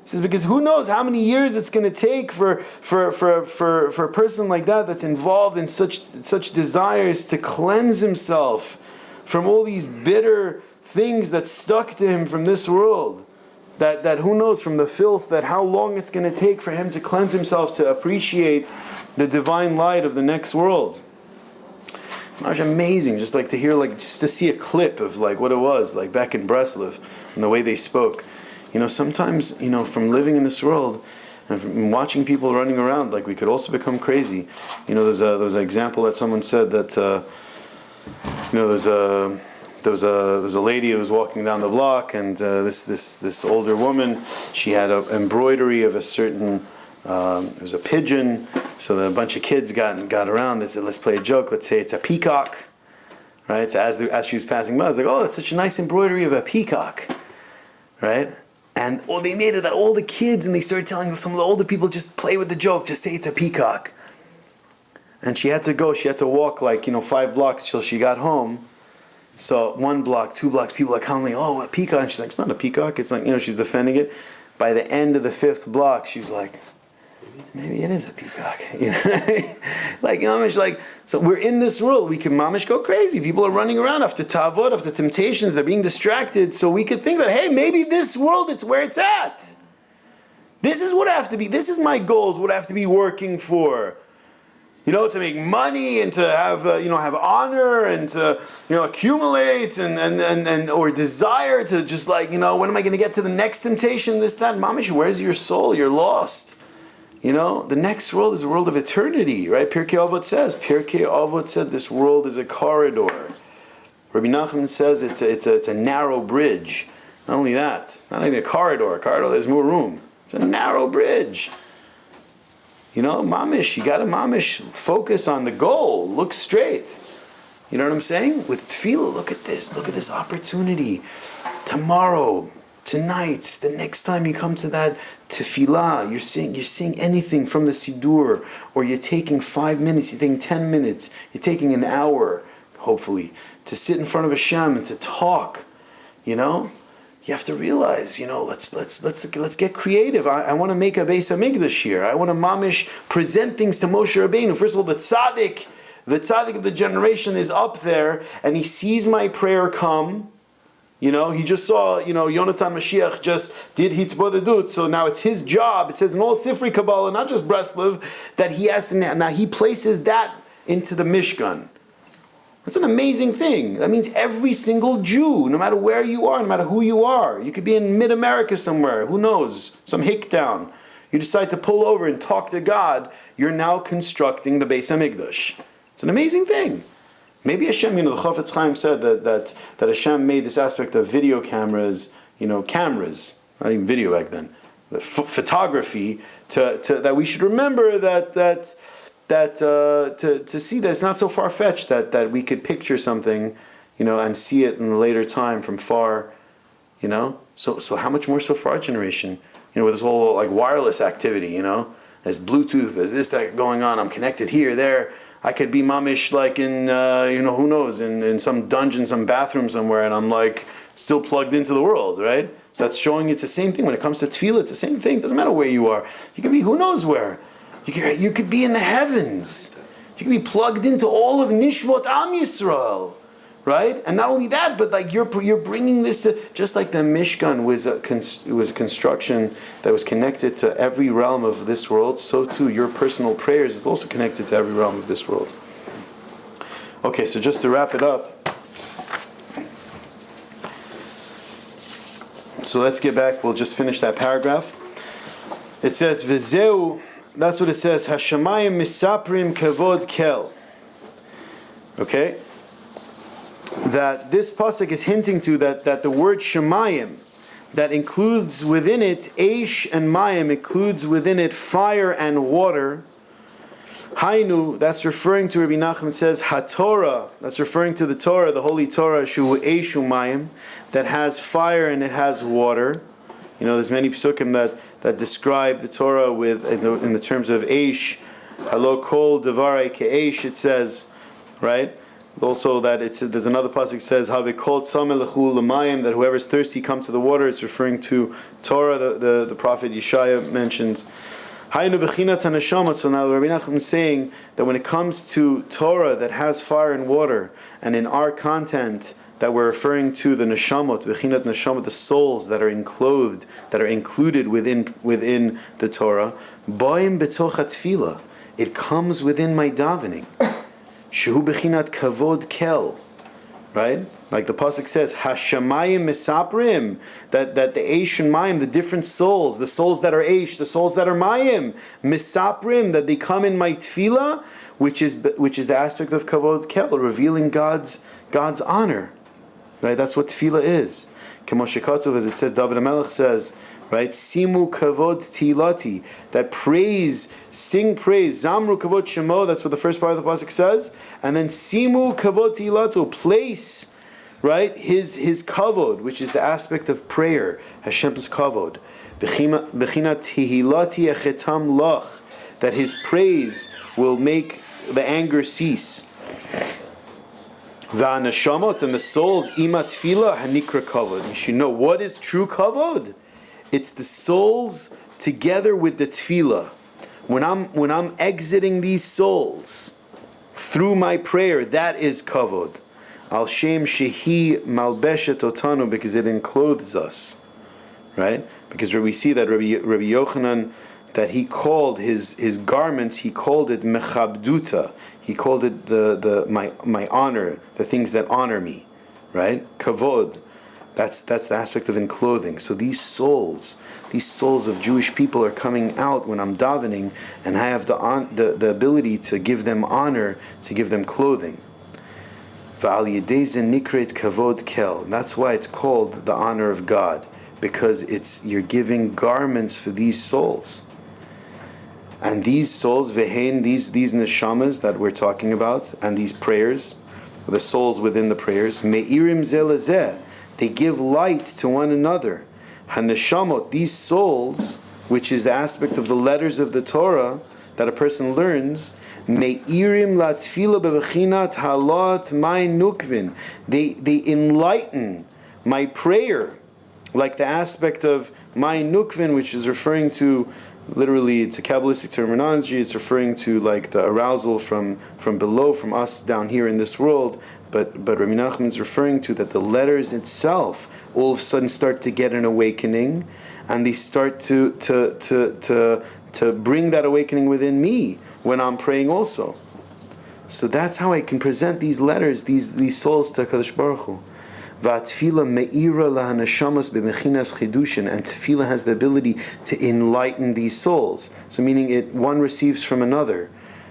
He says, because who knows how many years it's going to take for a person like that's involved in such desires to cleanse himself from all these bitter things that stuck to him from this world. That who knows from the filth, that how long it's going to take for him to cleanse himself, to appreciate the divine light of the next world. It's amazing, just to hear, just to see a clip of what it was back in Breslov and the way they spoke. Sometimes from living in this world and from watching people running around, we could also become crazy. There was an example that someone said that there was a lady who was walking down the block, and this older woman, she had an embroidery of a certain. It was a pigeon, so a bunch of kids got around. They said, "Let's play a joke. Let's say it's a peacock." Right? So as she was passing by, I was like, "Oh, that's such a nice embroidery of a peacock." Right? And they made it that all the kids, and they started telling some of the older people, just play with the joke, just say it's a peacock. And she had to walk 5 blocks till she got home. So 1 block, 2 blocks, people are commenting, "Oh, a peacock." And she's like, "It's not a peacock." It's she's defending it. By the end of the 5th block, she's like, Maybe it is a peacock. You know? Like mamish, like so we're in this world. We can mamish go crazy. People are running around after tavot, after temptations. They're being distracted. So we could think that hey, maybe this world it's where it's at. This is what I have to be. This is my goals. What I have to be working for. You know, to make money and to have have honor and to accumulate and or desire to just like when am I going to get to the next temptation? This that mamish. Where's your soul? You're lost. The next world is a world of eternity, right? Pirkei Avot said this world is a corridor. Rabbi Nachman says it's a narrow bridge. Not only that, not only a corridor. There's more room. It's a narrow bridge. Mamish, you got to mamish, focus on the goal, look straight. You know what I'm saying? With tefillah, look at this opportunity. Tomorrow, tonight, the next time you come to that tefillah, you're seeing anything from the sidur, or you're taking 5 minutes, you're taking 10 minutes, you're taking an hour, hopefully, to sit in front of Hashem and to talk, You have to realize, let's get creative. I want to make a Beis Hamikdash here. I want to mamish present things to Moshe Rabbeinu. First of all, the tzaddik of the generation is up there, and he sees my prayer come. He just saw, Yonatan Mashiach just did Hitbodedut, so now it's his job. It says in all Sifrei Kabbalah, not just Breslev, that he has to, now he places that into the Mishkan. That's an amazing thing. That means every single Jew, no matter where you are, no matter who you are, you could be in mid-America somewhere, who knows, some hick town. You decide to pull over and talk to God, you're now constructing the Beis Hamikdash. It's an amazing thing. Maybe Hashem, the Chofetz Chaim said that Hashem made this aspect of video cameras, cameras, not even video back then, the photography, to that we should remember that to see that it's not so far-fetched that we could picture something, and see it in a later time from far, So how much more so for our generation, with this whole like wireless activity, there's Bluetooth, there's this, that going on, I'm connected here, there. I could be mamish like in, who knows, in some dungeon, some bathroom somewhere, and I'm like still plugged into the world, right? So that's showing it's the same thing. When it comes to tefillah, it's the same thing. It doesn't matter where you are. You can be who knows where. You could be in the heavens. You could be plugged into all of Nishmot Am Yisrael, right? And not only that, but like you're bringing this to, just like the Mishkan was a construction that was connected to every realm of this world, so too your personal prayers is also connected to every realm of this world. Okay, so just to wrap it up, so let's get back, we'll just finish that paragraph. It says, V'zeu, that's what it says, Hashemayim misaprim kavod kel. Okay? That this pasuk is hinting to that the word Shemayim, that includes within it Eish and Mayim, includes within it fire and water. Hainu, that's referring to, Rabbi Nachman says, HaTorah, that's referring to the Torah, the Holy Torah, Shu Eish Mayim, that has fire and it has water. There's many psukim that describe the Torah with in the terms of Eish, Halo Kol Devarei Ke'eish, it says, right? Also that there's another pasuk that says Have Kol Tzameh Lechu L'Mayim, that whoever's thirsty come to the water. It's referring to Torah. The prophet Yeshaya mentions. Haynu Bechinat HaNeshama. So now Rabbi Nachman is saying that when it comes to Torah that has fire and water, and in our content that we're referring to the neshamot, Bechinat Neshamot, the souls that are enclosed, that are included within the Torah, Ba'im B'toch HaTfilah, it comes within my davening. Shehu Bechinat Kavod Kel, right? Like the pasuk says, Hashemayim Misaprim, that the Eish and Mayim, the different souls, the souls that are Eish, the souls that are Mayim, Misaprim, that they come in my tefillah, which is the aspect of Kavod Kel, revealing God's honor, right? That's what tefillah is. K'moshe Katuv, as it says, David HaMelech says, right? Simu kavod tilati, that sing praise. Zamru kavod shemo, that's what the first part of the pasuk says. And then simu kavod tilatu, place, right? His kavod, which is the aspect of prayer, Hashem's kavod. Bechinat hihilati echetam lach, that his praise will make the anger cease. V'anashamot, and the souls, ima tefillah hanikra kavod. You should know what is true kavod. It's the souls together with the tefillah. When I'm exiting these souls through my prayer, that is kavod. Al shem shehi malbeshet otanu, because it enclothes us, right? Because we see that Rabbi Yochanan, that he called his garments, he called it mechabduta. He called it my honor, the things that honor me, right? Kavod. That's the aspect of enclothing. So these souls of Jewish people are coming out when I'm davening, and I have the ability to give them honor, to give them clothing. V'al yedei nikret kavod kel. That's why it's called the honor of God, because you're giving garments for these souls. And these souls, vehein, these neshamas that we're talking about, and these prayers, the souls within the prayers, me'irim zelazeh, they give light to one another. Haneshamot, these souls, which is the aspect of the letters of the Torah that a person learns, me'irim latfila bebechinat halot my nukvin. They enlighten my prayer, like the aspect of my nukvin, which is referring to, literally, it's a Kabbalistic terminology. It's referring to like the arousal from below, from us down here in this world. But Rabbi Nachman is referring to that the letters itself all of a sudden start to get an awakening, and they start to bring that awakening within me when I'm praying also. So that's how I can present these letters, these souls to HaKadosh Baruch Hu. V'atfila me'ira lahanashamas b'mechinas chidushin, and tefillah has the ability to enlighten these souls. So meaning one receives from another.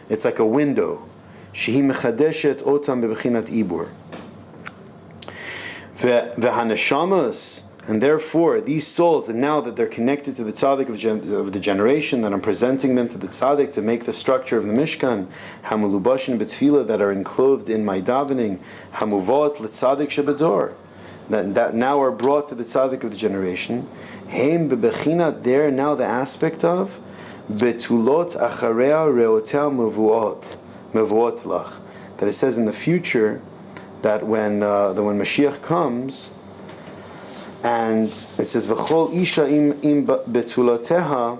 It's like a window. Shehi mechadeshet otam b'mechinat ibur. V'hanashamas, and therefore these souls, and now that they're connected to the tzaddik of the generation, that I'm presenting them to the tzaddik to make the structure of the Mishkan, hamulubashin b'tefillah, that are enclothed in my davening, hamuvot l'tzaddik shebador, that now are brought to the tzaddik of the generation, heim bebechinat, there now the aspect of betulot acharea reotel mevuot lach, that it says in the future that when Mashiach comes, and it says v'chol isha im betulateha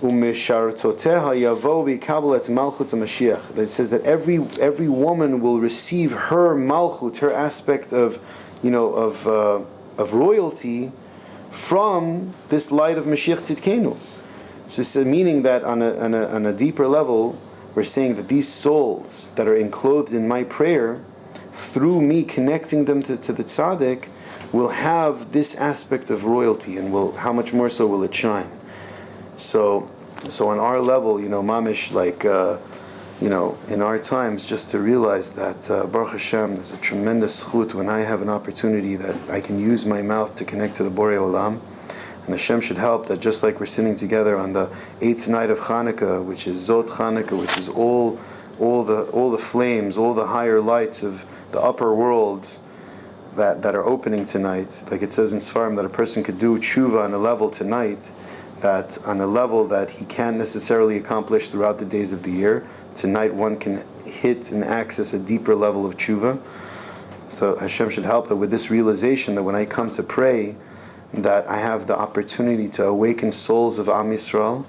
u'mishartoteha yavo v'yikabel et malchut Mashiach. That it says that every woman will receive her malchut, her aspect of royalty, from this light of Mashiach Tzidkenu. So it's meaning that on a deeper level, we're saying that these souls that are enclothed in my prayer, through me connecting them to the tzaddik, will have this aspect of royalty, and how much more so will it shine. So on our level, mamish, like in our times, just to realize that Baruch Hashem, there's a tremendous zchut when I have an opportunity that I can use my mouth to connect to the Borei Olam. And Hashem should help that, just like we're sitting together on the 8th night of Chanuka, which is Zot Chanuka, which is all the flames, all the higher lights of the upper worlds that are opening tonight. Like it says in Sfarim, that a person could do tshuva on a level tonight, that on a level that he can't necessarily accomplish throughout the days of the year. Tonight one can hit and access a deeper level of tshuva. So Hashem should help that with this realization, that when I come to pray, that I have the opportunity to awaken souls of Am Yisrael,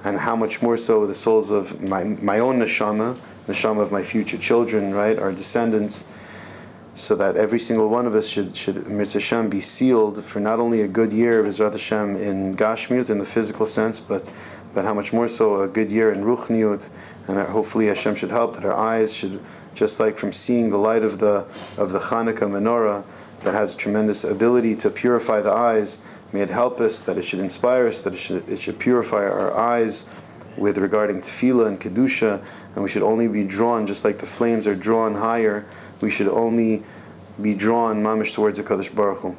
and how much more so the souls of my own neshama of my future children, right, our descendants, so that every single one of us should Mitzvah Hashem be sealed for not only a good year of Bezrat Hashem in Gashmiut, in the physical sense, but how much more so a good year in Ruchniut, and hopefully Hashem should help that our eyes should, just like from seeing the light of the Chanuka menorah, that has tremendous ability to purify the eyes, may it help us, that it should inspire us, that it should purify our eyes with regarding tefillah and kedusha, and we should only be drawn, just like the flames are drawn higher, we should only be drawn mamish towards the HaKadosh Baruch Hu.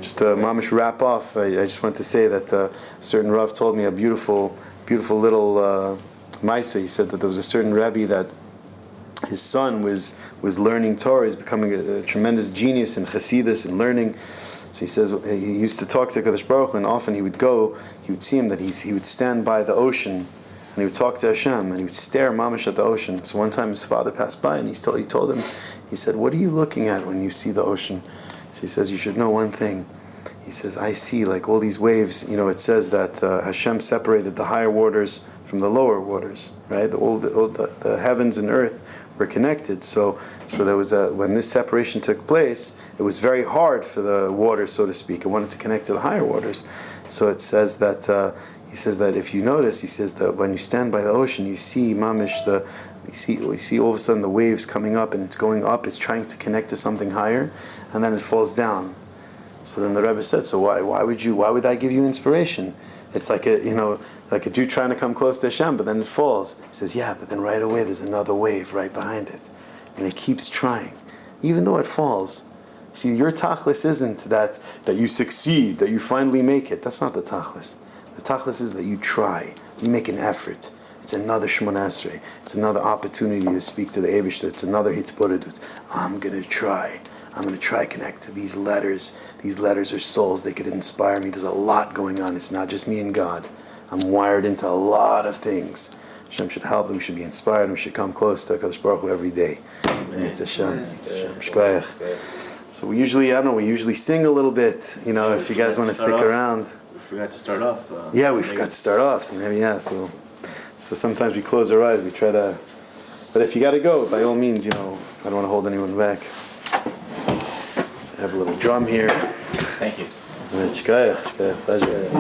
Just to mamish wrap off, I just want to say that a certain Rav told me a beautiful little maisa. He said that there was a certain Rebbe that his son was learning Torah. He's becoming a tremendous genius in Chassidus and learning. So he says he used to talk to Kadosh Baruch Hu, and often he would see him that he would stand by the ocean, and he would talk to Hashem, and he would stare mamish at the ocean. So one time his father passed by, and he told him, he said, "What are you looking at when you see the ocean?" So he says, "You should know one thing." He says, "I see like all these waves. It says that Hashem separated the higher waters from the lower waters, right? The heavens and earth were connected. So there was when this separation took place, it was very hard for the water, so to speak. It wanted to connect to the higher waters. So it says that he says that if you notice, he says that when you stand by the ocean, you see mamish you see all of a sudden the waves coming up, and it's going up. It's trying to connect to something higher, and then it falls down. So then the Rebbe said, so why would that give you inspiration? It's like a Jew trying to come close to Hashem, but then it falls. He says, yeah, but then right away there's another wave right behind it, and it keeps trying, even though it falls. See, your tachlis isn't that you succeed, that you finally make it. That's not the tachlis. The tachlis is that you try, you make an effort. It's another Shemona Esrei. It's another opportunity to speak to the Eibishter. It's another Hitzboredut. I'm going to try connect to these letters. These letters are souls. They could inspire me. There's a lot going on. It's not just me and God. I'm wired into a lot of things. Hashem should help. We should be inspired. And we should come close to HaKadosh Baruch Hu every day. It's Hashem. It's Hashem. Shkoyach. So we usually sing a little bit. If you guys want to stick around. We forgot to start off. We forgot to start off. So maybe, So sometimes we close our eyes. We try to. But if you got to go, by all means, I don't want to hold anyone back. So I have a little drum here. Thank you. Shkoyach, pleasure.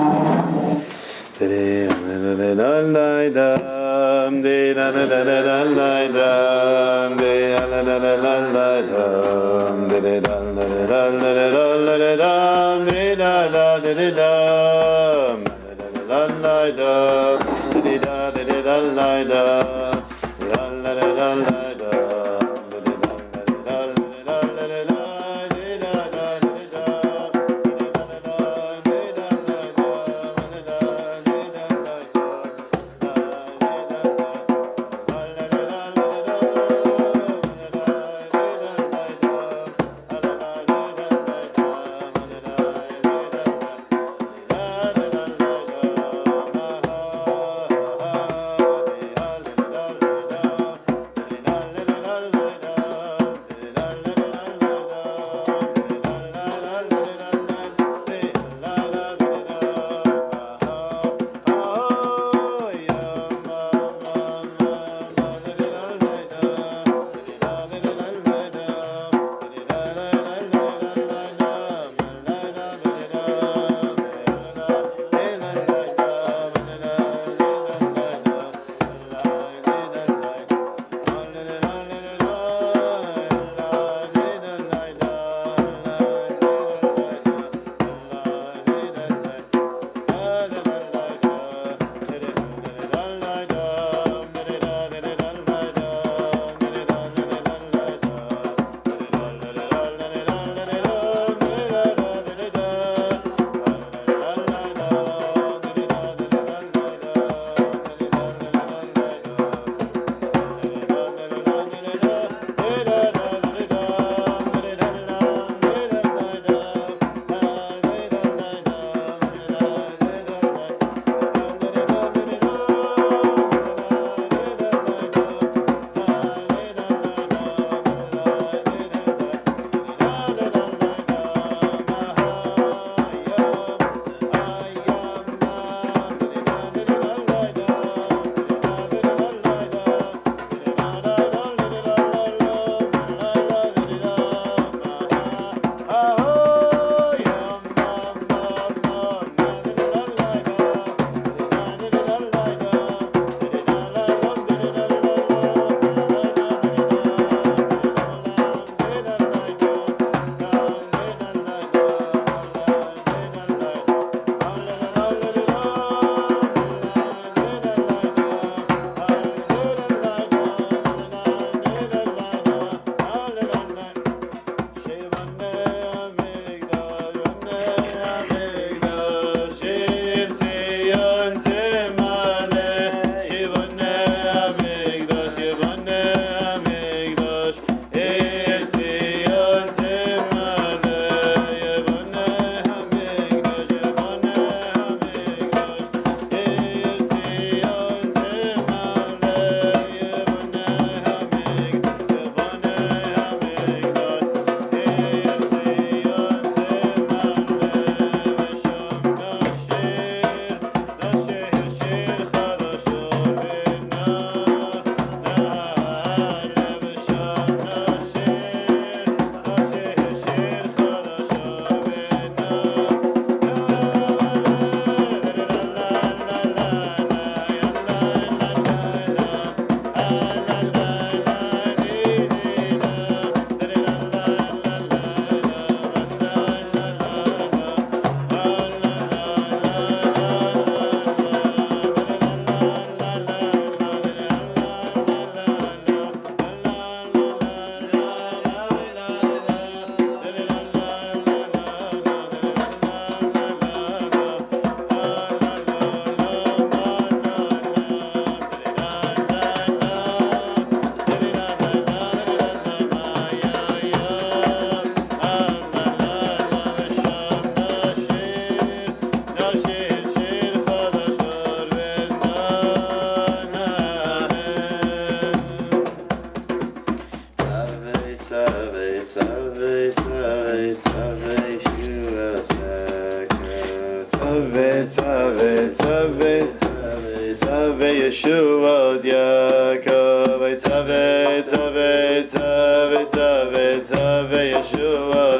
Tzave Yeshuot Yaakov, Tzave Yeshuot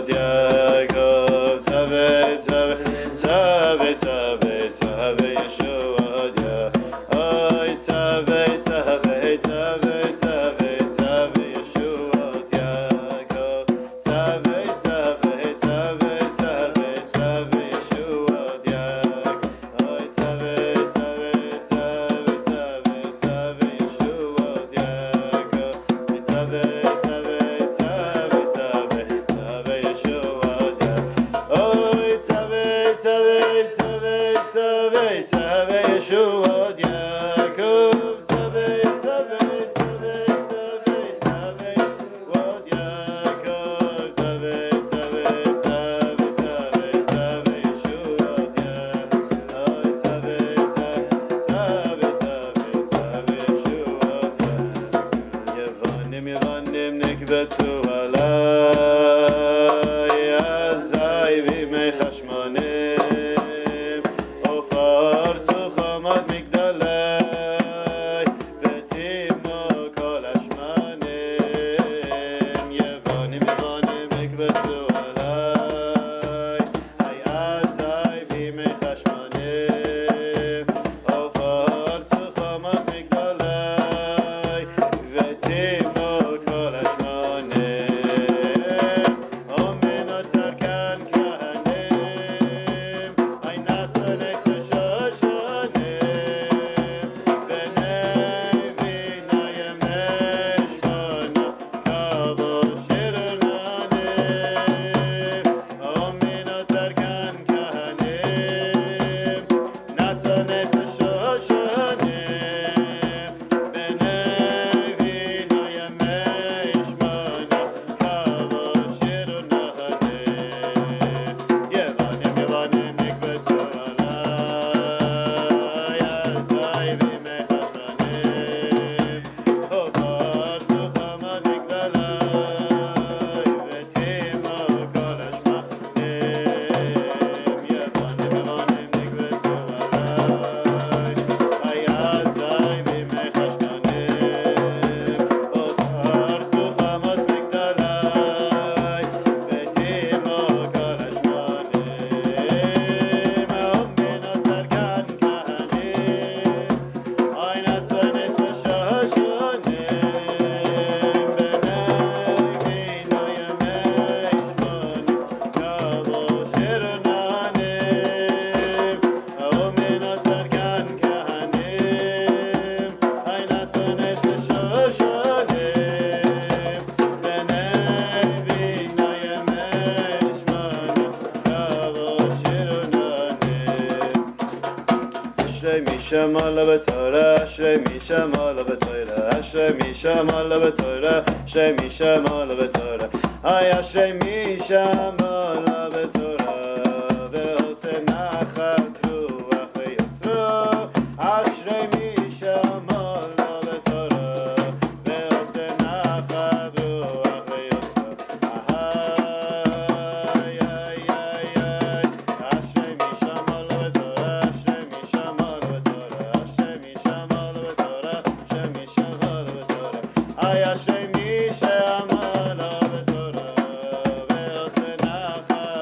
Yaakov, Tzave Yeshuot Yaakov, Oy Tzave Yeshuot Yaakov, Tzave Yeshuot Yaakov, Oy Tzave Shema Torah, Ashrei Shema Torah, Ashrei Shema Torah, Ashrei Shema Torah, Ay Ashrei Shema Torah, Ve'oseh nachat ruach ve'yotzro, Ashrei Shema Torah, Ve'oseh nachat ruach ve'yotzro, Ay ay ay ay, Ashrei Shema Torah, Ashrei Shema Torah, Ashrei Shema Torah, Ashrei Shema Torah, Ay Ashrei Shema Torah, Ve'oseh nachat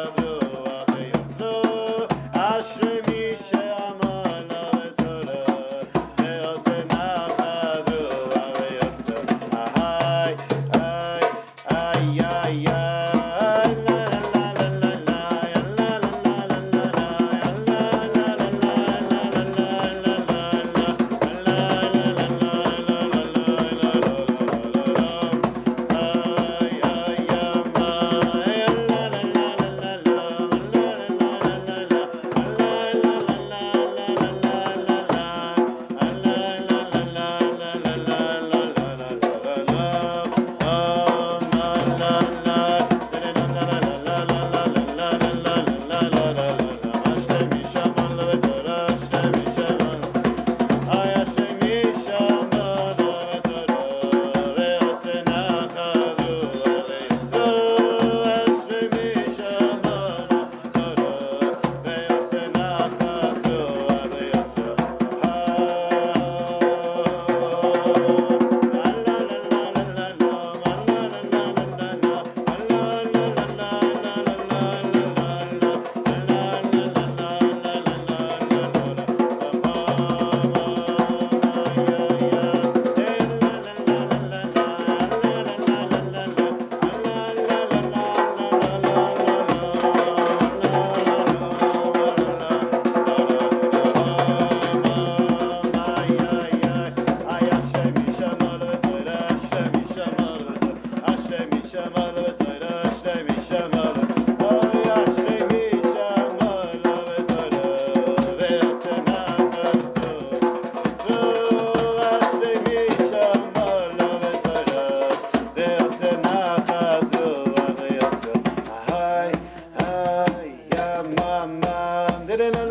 Bye.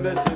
B'Simcha